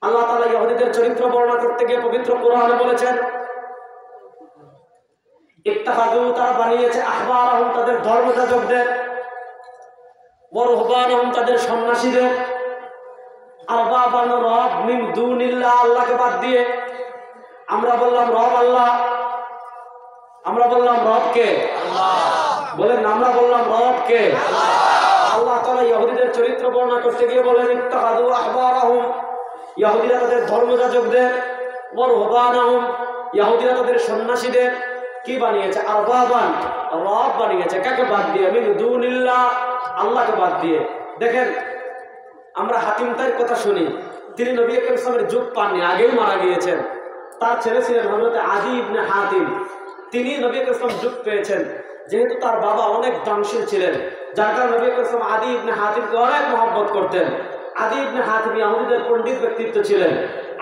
আল্লাহ তাআলা ইহুদিদের চরিত্র বর্ণনা করতে গিয়ে পবিত্র কোরআনে বলেছেন, ইত্তাখাযু তারা বানিয়েছে আহবারাহুম তাদের ধর্মযাজকদের, ওয়া রুহবানাহুম তাদের সন্ন্যাসীদের, আরবাবান রব মিন দুনিল্লাহ আল্লাহকে বাদ দিয়ে। আমরা বললাম রব আল্লাহ, আমরা বললাম রব কে? আল্লাহ। বলেন আমরা বললাম রব কে? আল্লাহ। আল্লাহ তাআলা ইহুদিদের চরিত্র বর্ণনা করতে গিয়ে বলেন, ইত্তাখাযু আহবারাহুম ইহুদিরা তাদের ধর্মযাজকদের, ওয়া রুহবানাহুম ইহুদিরা তাদের সন্ন্যাসীদের কি বানিয়েছে? আরবাবান রব বানিয়েছে। কাকে বাদ দিয়ে? মিন দুনিল্লাহ আল্লাহকে বাদ দিয়ে। দেখেন আমরা হাতিম তার কথা শুনি, তিনি নবী আকরাম সাল্লাল্লাহু আলাইহি ওয়াসাল্লামের যুগ পাননি, আগেই মারা গিয়েছেন। তার ছেলে ছিলেন হযরত আদী ইবনে হাতিম, তিনি নবী আকরাম সাল্লাল্লাহু আলাইহি ওয়াসাল্লাম যুগ পেয়েছেন। যেহেতু তার বাবা অনেক দানশীল ছিলেন, যার কারণে নবী আকরাম সাল্লাল্লাহু আলাইহি ওয়াসাল্লাম আদী ইবনে হাতিমকে অনেক মহব্বত করতেন। আদী ইবনে হাতিম ইহুদিদের পণ্ডিত ব্যক্তিত্ব ছিলেন,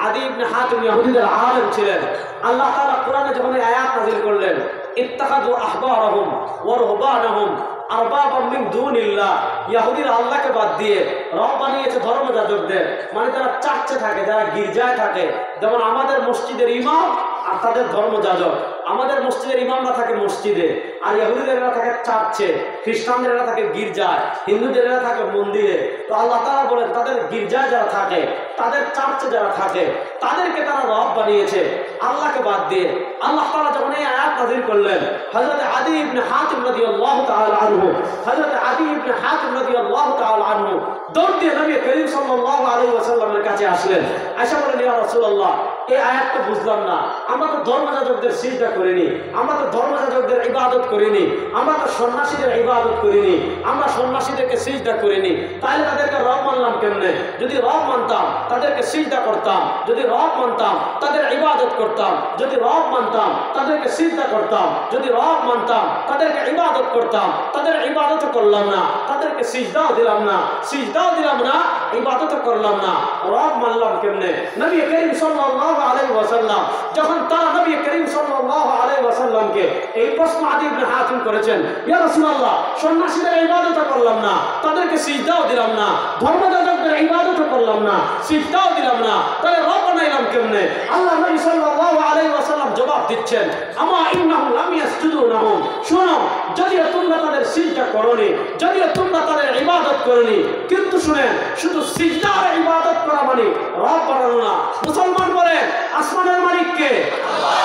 আদী ইবনে হাতিম ইহুদিদের আলেম ছিলেন। আল্লাহ তাআলা কোরআনে যখন এই আয়াত নাযিল করলেন, ইত্তাখাযু আহবারাহুম ওয়া রুহবানাহুম আরবাবাম মিন দুনিল্লাহ, ইহুদিরা আল্লাহকে বাদ দিয়ে রব বানিয়েছে ধর্মযাজকদের, মানে যারা চার্চে থাকে, যারা গির্জায় থাকে। যেমন আমাদের মসজিদের ইমাম আর তাদের ধর্মযাজক। আমাদের মসজিদের ইমামরা থাকে মসজিদে, আর ইহুদিদেররা থাকে চার্চে, খ্রিস্টানদেররা থাকে গির্জায়, হিন্দুদেররা থাকে মন্দিরে। তো আল্লাহ তাআলা বলেন তাদের গির্জায় যারা থাকে, তাদের চার্চে যারা থাকে, তাদেরকে তারা রব বানিয়েছে আল্লাহকে বাদ দিয়ে। আল্লাহ তাআলা যখন এই আয়াত নাযিল করলেন, হযরত আদী ইবনে হাতিম রাদিয়াল্লাহু তাআলা আনহু, হযরত আদী ইবনে হাতিম রাদিয়াল্লাহু তাআলা আনহু দৌড় দিয়ে নবী করিম সাল্লাল্লাহু আলাইহি ওয়াসাল্লামের কাছে আসলেন। আয়েশা বলেন, ইয়া রাসূলুল্লাহ এই আয়াতটা বুঝলাম না, আমরা তো ধর্মযাজকদের সিজদা করিনি, আমরা তো ধর্মযাজকদের ইবাদত করিনি, আমরা তো সন্ন্যাসীদের ইবাদত করিনি, আমরা সন্ন্যাসীদেরকে সিজদা করিনি, তাহলে তাদেরকে রব মানলাম কেমনে? যদি রব মানতাম তাদেরকে সিজদা করতাম, যদি রব মানতাম তাদের ইবাদত করতাম, যদি রব মানতাম তাদেরকে সিজদা করতাম, যদি রব মানতাম তাদেরকে ইবাদত করতাম। তাদের ইবাদত করলাম না, তাদেরকে সিজদাও দিলাম না, সিজদাও দিলাম না, ইবাদত করলাম না, রব মানলাম কেমনে? নবী করিম সাল্লাল্লাহু আলাইহি ওয়াসাল্লাম যখন তারা নবী করিম সাল্লাল্লাহু আলাইহি ওয়াসাল্লামকে এই প্রশ্ন আদী ইবনে হাতিম করেছেন, ইয়া রাসূলুল্লাহ সন্ন্যাসীদের ইবাদত করলাম না, তাদেরকে সিজদাও দিলাম না, ধর্মযাজকদের ইবাদত করলাম না, সিজদাও দিলাম না, তাহলে রব বানাইলাম কেমনে? আল্লাহ নবী সাল্লাল্লাহু আলাইহি ওয়াসাল্লাম জবাব দিচ্ছেন, আমা ইন্নাহুম লাম ইয়াসজুদু লাহুম, শুনো যদিও তোমরা তাদের সিজদা করোনি, যদিও তোমরা তাদের ইবাদত করোনি, কিন্তু শুনেন শুধু সিজদার ইবাদত করা মানে রব বানানো না। মুসলমান বলেন আসমানের মালিক কে? আল্লাহ।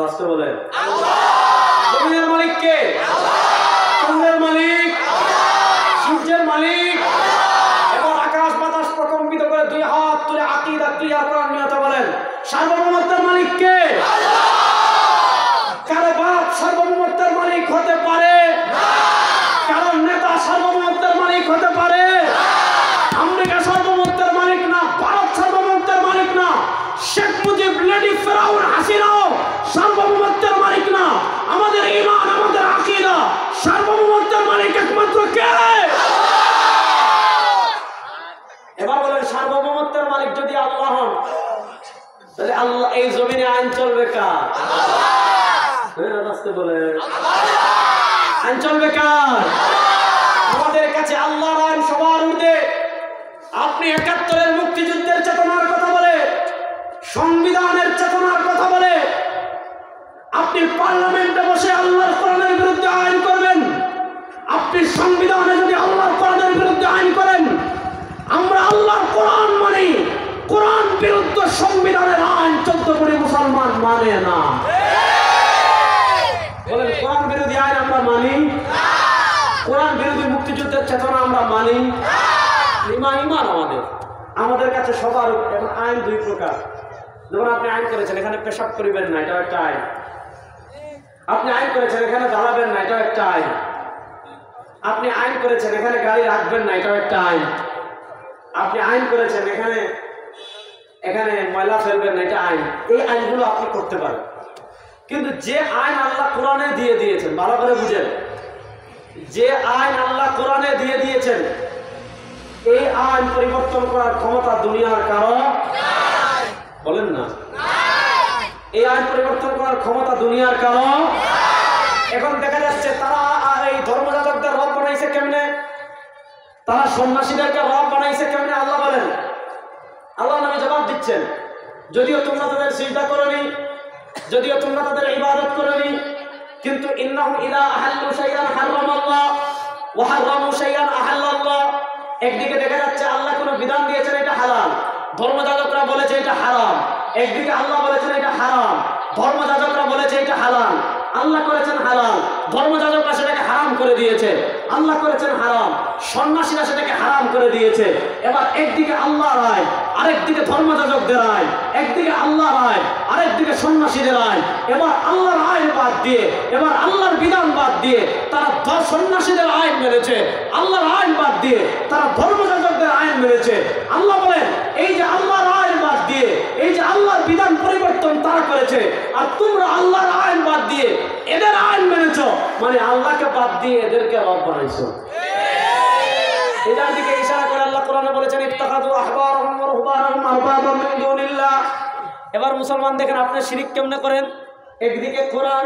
রাস্তা বলেন আল্লাহ। জমিনের মালিক কে? আল্লাহ। চন্দ্রের মালিক আল্লাহ। সূর্যের মালিক আল্লাহ। এবার আকাশ বাতাস প্রকম্পিত করে দুই হাত তুলে আকীদা ক্লিয়ার করার নিয়তে বলেন সার্বভৌমত্বের মালিক কে? কারো বাপ সার্বভৌমত্বের মালিক হতে পারে? কারো নেতা সার্বভৌমত্বের মালিক হতে পারে? আমেরিকা সার্বভৌমত্বের মালিক না, ভারত সার্বভৌমত্বের মালিক না, শেখ মুজিব, লেডি ফেরাউন হাসিনাও সার্বভৌমত্বের মালিক না। আমাদের ঈমান, আমাদের আকীদা, সার্বভৌমত্বের মালিক একমাত্র কে? এবার বলেন, সার্বভৌমত্বের মালিক যদি আল্লাহ হন, তাহলে আল্লাহ এই জমিনে আইন চলবে কার? আইন চলবে কার? আমাদের কাছে আল্লাহর আইন সবার ঊর্ধ্বে। আপনি ৭১-এর মুক্তিযুদ্ধের চেতনার কথা বলে, সংবিধানের চেতনার কথা বলে আপনি পার্লামেন্টে বসে আল্লাহর কোরআনের বিরুদ্ধে আইন করবেন। আপনি সংবিধানে যদি আল্লাহর কোরআনের বিরুদ্ধে আইন করেন, আমরা আল্লাহর কোরআন মানি, কোরআন বিরুদ্ধ সংবিধানের আইন ১৪ কোটি মুসলমান মানে না। বলেন, কোরআন বিরোধী আইন আমরা মানি? কোরআন বিরোধী মুক্তিযুদ্ধের চেতনা আমরা মানি? ইমান আমাদের কাছে সবার। এখন আইন দুই প্রকার। যেমন আপনি আইন করেছেন এখানে পেশাব করিবেন না, এটা একটা আইন। আপনি আইন করেছেন এখানে দাঁড়াবেন না, এটা একটা আইন। আপনি আইন করেছেন এখানে গাড়ি রাখবেন না, এটাও একটা আইন। আপনি আইন করেছেন এখানে ময়লা ফেলবেন না, এটা আইন। এই আইনগুলো আপনি করতে পারেন। কিন্তু যে আইন আল্লাহ কোরআনে দিয়ে দিয়েছেন, ভালো করে বুঝেন, যে আইন আল্লাহ কোরআনে দিয়ে দিয়েছেন, এই আইন পরিবর্তন করার ক্ষমতা দুনিয়ার কারো বলেন না। এই আইন পরিবর্তন করার ক্ষমতা দুনিয়ার কারো। এখন দেখা যাচ্ছে তারা এই ধর্মযাজকদের রব বানাইছে কেমনে, তারা সন্ন্যাসীদেরকে রব বানাইছে কেমনে? আল্লাহ বলেন, আল্লাহ নবী জবাব দিচ্ছেন, যদিও তোমরা তাদের সিজদা করনি, যদিও তোমরা তাদের ইবাদত করনি, কিন্তু ইন্নাহুম ইযা আহাল্লু শাইআন হারামাল্লাহ ওয়া হারামু শাইআন আহাল্লাল্লাহ। একদিকে দেখা যাচ্ছে আল্লাহ কোনো বিধান দিয়েছেন এটা হালাল, ধর্মযাজকরা বলেছে এটা হারাম। একদিকে আল্লাহ বলেছেন এটা হারাম, ধর্মযাজকরা বলেছে এটা হালাল। আল্লাহ করেছেন হালাল, ধর্মযাজকরা সেটাকে হারাম করে দিয়েছে। আল্লাহ করেছেন হারাম, সন্ন্যাসীরা সেটাকে হারাম করে দিয়েছে। এবার একদিকে আল্লাহর আইন, আরেকদিকে ধর্মযাজকদের আইন, একদিকে আল্লাহর আইন, আরেকদিকে সন্ন্যাসীদের আইন। এবার আল্লাহর আইন বাদ দিয়ে, এবার আল্লাহর বিধান বাদ দিয়ে তারা সন্ন্যাসীদের আইন মেনেছে, আল্লাহর আইন বাদ দিয়ে তারা ধর্মযাজকদের আইন মেনেছে। আল্লাহ বলেন, এই যে আল্লাহর আইন বাদ দিয়ে, এই যে আল্লাহর বিধান পরিবর্তন তারা করেছে, আর তোমরা আল্লাহর আইন বাদ দিয়ে এদের আইন মেনেছো, মানে আল্লাহকে বাদ দিয়ে এদেরকে রব বানাইছো। এটার দিকে ইশারা করে আল্লাহ কোরআনে বলেছেন, ইত্তাখাযু আহবারহুম ওয়া রুহবানাহুম আরবাবাম মিন দুনিল্লাহ। এবার মুসলমান দেখেন আপনি শিরক কেমনে করেন। একদিকে কোরআন,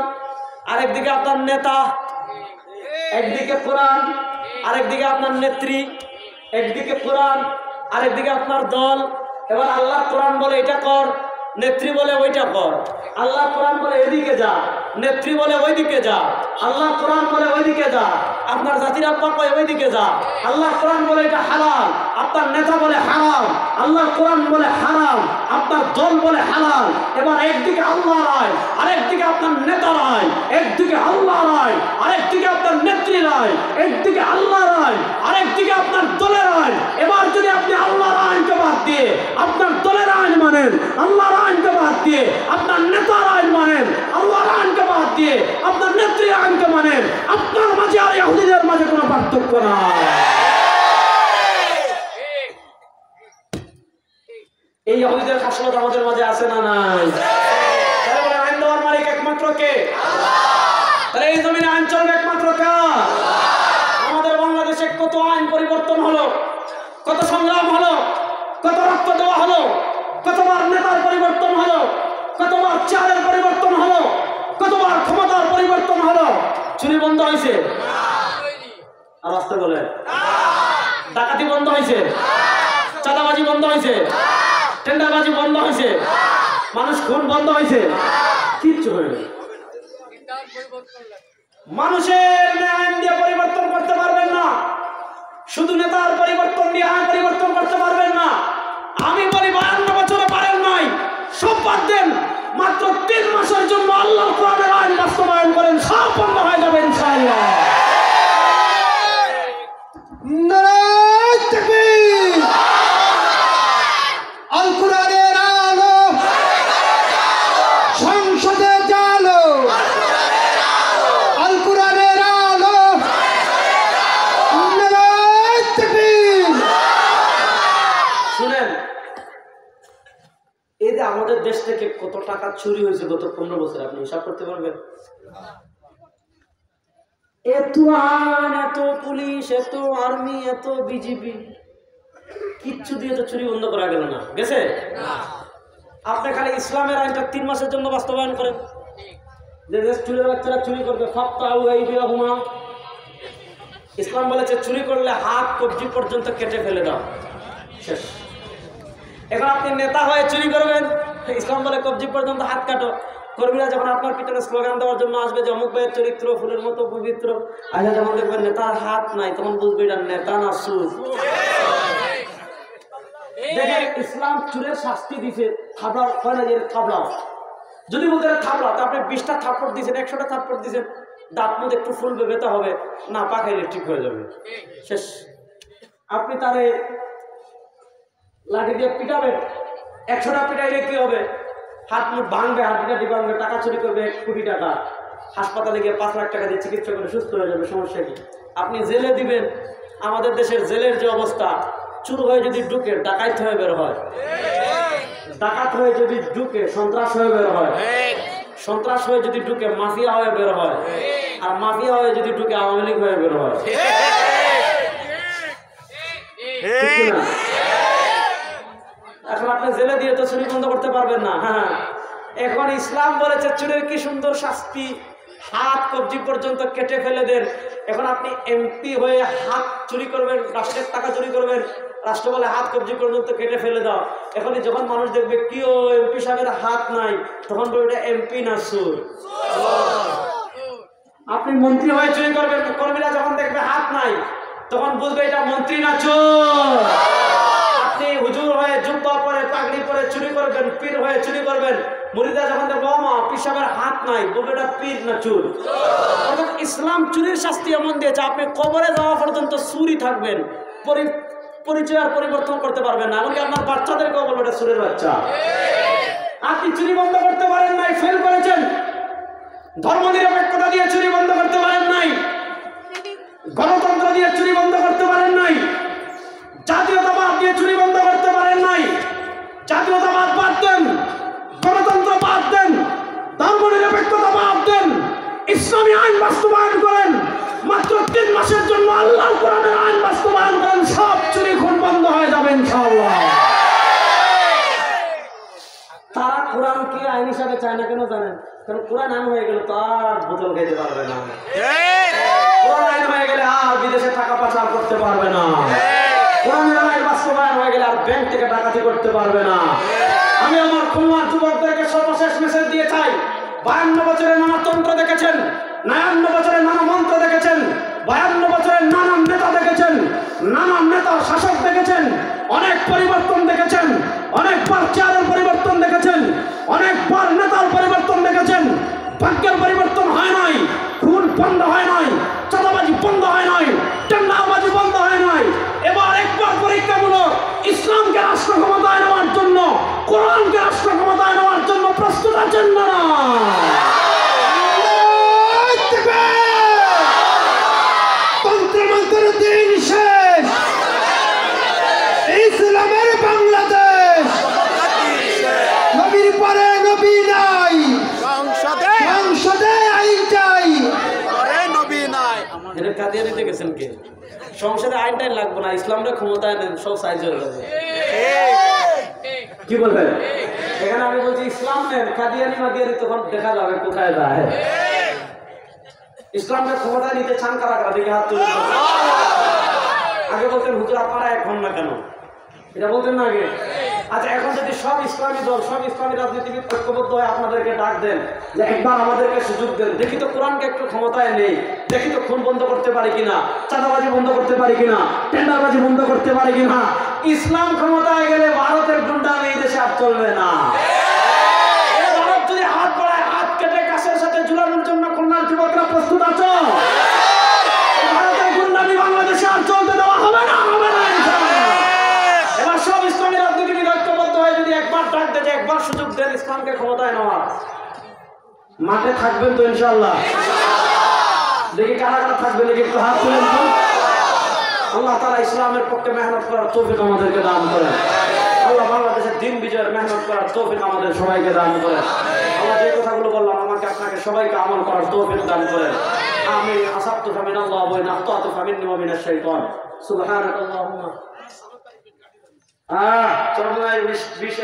আরেকদিকে আপনার নেতা। একদিকে কোরআন, আরেকদিকে আপনার নেত্রী। একদিকে কোরআন, আরেকদিকে আপনার দল। এবার আল্লাহ কোরআন বলে এটা কর, নেত্রী বলে ওইটা কর। আল্লাহ কোরআন বলে এদিকে যা, নেত্রী বলে ওইদিকে যা। আল্লাহ কোরআন বলে ওইদিকে যা, আপনার জাতির আব্বা কয় ওইদিকে যা। আল্লাহ কোরআন বলে এটা হালাল, আপনার নেতা বলে হারাম। আল্লাহ কোরআন বলে হারাম, আপনার দল বলে হালাল। এবার একদিকে আল্লাহর আইন, আরেকদিকে আপনার নেতার আইন। একদিকে আল্লাহর আইন, আরেকদিকে আপনার নেত্রীর আইন। একদিকে আল্লাহর আইন, আরেকদিকে আপনার দলের আইন। এবার যদি আপনি আল্লাহর আইনকে বাদ দিয়ে আপনার দলের আইন মানেন, আল্লাহর আইনকে বাদ দিয়ে আপনার নেতার আইন মানেন, আল্লাহর আইনকে বাদ দিয়ে আপনার নেত্রীর আইনকে মানেন, আপনার মাঝে আর ইহুদিদের মাঝে কোনো পার্থক্য নাই। এই ইহুদিদের খাসলত আমাদের মাঝে আছে না নাই? তাহলে আইন দেওয়ার মালিক একমাত্র কে? তাহলে এই জমিনে আইন চলবে একমাত্র কার? আমাদের বাংলাদেশে কত আইন পরিবর্তন হলো, কত সংগ্রাম হলো, কত রক্ত দেওয়া হলো, কতবার নেতার পরিবর্তন হলো, কতবার চেয়ারের পরিবর্তন হলো, কতবার ক্ষমতার পরিবর্তন হলো। চুরি বন্ধ হয়েছে? আর আসতে বলে ডাকাতি বন্ধ হয়েছে? চাঁদাবাজি বন্ধ হয়েছে? টেন্ডারবাজি বন্ধ হয়েছে? মানুষ খুন বন্ধ হয়েছে? কিচ্ছু হয়নি। মানুষের আইন দিয়ে পরিবর্তন করতে পারবেন না, শুধু নেতার পরিবর্তন দিয়ে আইন পরিবর্তন করতে পারবেন না। আমি বলি 52 বছরে পারেন নাই, সব বাদ দেন, মাত্র 3 মাসের জন্য আল্লাহর কোরআনের আইন বাস্তবায়ন করেন, সব বন্ধ হয়ে যাবে ইনশাআল্লাহ। নারায়ে তাকবীর। আল কোরআনের আলো, এই যে আমাদের দেশ থেকে কত টাকা চুরি হয়েছে গত 15 বছর, আপনি হিসাব করতে পারবেন? এত আইন, এত পুলিশ, এত আর্মি, এত বিজিবি, কিচ্ছু দিয়ে তো চুরি বন্ধ করা গেল না। গেছে? আপনি খালি ইসলামের আইনটা 3 মাসের জন্য বাস্তবায়ন করেন, যে চুরির বাচ্চারা চুরি করবে, ইসলাম বলেছে চুরি করলে হাত কবজি পর্যন্ত কেটে ফেলে দাও, শেষ। এখন আপনি নেতা হয়ে চুরি করবেন, ইসলাম বলে কবজি পর্যন্ত হাত কাটো। কর্মীরা যখন আপনার পিছনে স্লোগান দেওয়ার জন্য আসবে যে অমুক ভাইয়ের চরিত্র ফুলের মতো পবিত্র, আচ্ছা যখন দেখবেন নেতার হাত নাই, তখন বুঝবে এটা নেতা না সুর। দেখেন ইসলাম চুরের শাস্তি দিছে, থাবড়া হয় না, যে থাবড়াও। যদি বলতে থাবড়া, তো আপনি 20টা থাপ্পড় দিয়েছেন, 100টা থাপ্পড় দিয়েছেন, দাঁত মুখ একটু ফুলবে, ব্যথা হবে না, পাখাইলে ঠিক হয়ে যাবে, শেষ। আপনি তারে লাঠি দিয়ে পিটাবেন, 100টা পিটাইলে কি হবে? হাত মুখ ভাঙবে, হাঁটিটাটি ভাঙবে, টাকা চুরি করবে 1 কোটি টাকা, হাসপাতালে গিয়ে 5 লাখ টাকা দিয়ে চিকিৎসা করে সুস্থ হয়ে যাবে, সমস্যা কি? আপনি জেলে দিবেন, আমাদের দেশের জেলের যে অবস্থা, চুর হয়ে যদি ঢুকে ডাকাত হয়ে বের হয়, ডাকাত হয়ে যদি ঢুকে সন্ত্রাস হয়ে বের হয়, সন্ত্রাস হয়ে যদি ঢুকে মাফিয়া হয়ে বের হয়, আর মাফিয়া হয়ে যদি ঢুকে আওয়ামী লীগ হয়ে বের হয়। এখন আপনি জেলে দিয়ে তো চুরি বন্ধ করতে পারবেন না। হ্যাঁ, এখন ইসলাম বলেছে চুরির কি সুন্দর শাস্তি, হাত কবজি পর্যন্ত কেটে ফেলে দেন। এখন আপনি এমপি হয়ে হাত চুরি করবেন, রাষ্ট্রের টাকা চুরি করবেন, রাষ্ট্র বলে হাত কবজি পর্যন্ত কেটে ফেলে দাও। এখনই যখন মানুষ দেখবে কিও এমপি সাহেবের হাত নাই, তখন বলবে এটা এমপি না সুর। আপনি মন্ত্রী হয়ে চুরি করবেন, কর্মীরা যখন দেখবে হাত নাই, তখন বুঝবে এটা মন্ত্রী না চোর। আপনি হুজুর হয়ে জুব্বা পরে পাগড়ি পরে চুরি করবেন, পীর হয়ে চুরি করবেন, মুরিদা যখন দেখবে পীর সাহেবের হাত নাই, বলবে এটা পীর না চোর। অর্থাৎ ইসলাম চুরির শাস্তি এমন দিয়েছে, আপনি কবরে যাওয়া পর্যন্ত চুরি থাকবেন, পরিচয় আর পরিবর্তন করতে পারবেন না। এমনকি আপনার বাচ্চাদেরকেও বলবে এটা চোরের বাচ্চা। আপনি চুরি বন্ধ করতে পারেন নাই, ফেল করেছেন। ধর্ম নিরপেক্ষতা দিয়ে চুরি বন্ধ করতে পারেন নাই, গণতন্ত্র দিয়ে চুরি বন্ধ করতে পারেন নাই, জাতীয়তাবাদ দিয়ে চুরি বন্ধ করতে পারেন নাই। জাতীয়তাবাদ বাদ দেন, গণতন্ত্র বাদ দেন, ধর্ম নিরপেক্ষতা বাদ দেন, ইসলামী আইন বাস্তবায়ন করেন। মাত্র 3 মাসের জন্য আল্লাহর কোরআনের আইন বাস্তবায়ন করেন, সব চুরি খুন বন্ধ হয়ে যাবে ইনশাআল্লাহ। তারা কোরআনকে আইন হিসাবে চায় না, কেন জানেন? কারণ কোরআন আইন হয়ে গেলে তো আর বোতল খেতে পারবে না, কোরআন আইন হয়ে গেলে আর বিদেশে টাকা পাচার করতে পারবে না, কোরআনের আইন বাস্তবায়ন হয়ে গেলে আর ব্যাংক থেকে ডাকাতি করতে পারবে না। আমি আমার খুলনার যুবকদেরকে সর্বশেষ মেসেজ দিয়ে চাই, 52 বছরের নানা তন্ত্র দেখেছেন, 59 বছরের নানা মন্ত্র দেখেছেন, 52 বছরের নানান নেতা দেখেছেন, নানান নেতার শাসক দেখেছেন, অনেক পরিবর্তন দেখেছেন, অনেকবার চেয়ারের পরিবর্তন দেখেছেন, অনেকবার নেতার পরিবর্তন দেখেছেন। ভাগ্যের পরিবর্তন হয় নাই, খুন বন্ধ হয় নাই, চাঁদাবাজি বন্ধ হয় নাই, টেন্ডারবাজি বন্ধ হয় নাই। এবার একবার পরীক্ষামূলক ইসলামকে রাষ্ট্র ক্ষমতায় নেওয়ার জন্য, কোরআনকে রাষ্ট্র ক্ষমতায় নেওয়ার জন্য প্রস্তুত আছেন না? তন্ত্রমন্ত্রের দিন শেষ, ইসলামের বাংলাদেশ, নবীর পরে নবী নাই, সংসদে আইন চাই, নবী নাই। এটা কাদিয়ানি দেখেছেন কে? সংসদে আইন টাইন লাগবে না, ইসলামটা ক্ষমতায় নেন, সব সাইজ হয়ে যাবে। কি বলবেন? এখানে আমি বলছি ইসলাম নেন, কাদিয়ানি মাদিয়ানি তখন দেখা যাবে কোথায় যায়। ইসলামকে ক্ষমতায় নিতে চান কারা কারা? দেখে হাত তুলে। আগে বলতেন হুজুর আপনারা এক হন না কেন, এটা বলতেন না আগে। আচ্ছা এখন যদি সব ইসলামী দল, সব ইসলামী রাজনীতিবিদ ঐক্যবদ্ধ হয়ে আপনাদেরকে ডাক দেন যে একবার আমাদেরকে সুযোগ দেন, দেখি তো কোরআনকে একটু ক্ষমতায় নেই, দেখি তো খুন বন্ধ করতে পারি কিনা, চাঁদাবাজি বন্ধ করতে পারি কিনা, টেন্ডারবাজি বন্ধ করতে পারি কিনা। ইসলাম ক্ষমতায় গেলে ভারতের গুন্ডা এই দেশে আর চলবে না। ভারত যদি হাত বাড়ায়, হাত কেটে কাছের সাথে ঝুলানোর জন্য খুলনার যুবকরা প্রস্তুত আছো? ভারতের গুন্ডামি বাংলাদেশে আর চলতে দেওয়া হবে না, হবে না। এবার সব ইসলামী রাজনীতিবিদ ঐক্যবদ্ধ হয়ে যদি একবার ডাক দেয়, একবার সুযোগ দেন ইসলামকে ক্ষমতায় নেওয়ার, মাঠে থাকবেন তো ইনশাআল্লাহ? দেখি কারা কারা থাকবেন, দেখি একটু হাত তুলেন তো। আল্লাহ তাআলা ইসলামের পক্ষে মেহনত করার তৌফিক আমাদেরকে দান করেন। আল্লাহ বাংলাদেশের দিন বিজয়ের মেহনত করার তৌফিক আমাদের সবাইকে দান করেন। আমরা যে কথাগুলো বললাম আমাকে আপনাকে সবাইকে আমল করার তৌফিক দান করেন। আমিন। আসাবতু ফামিনাল্লাহ ওয়া ইন আখতাতু ফামিন্নি ওয়া মিনাশ শাইতান। সুবহানাকাল্লাহুম্মা চলো 20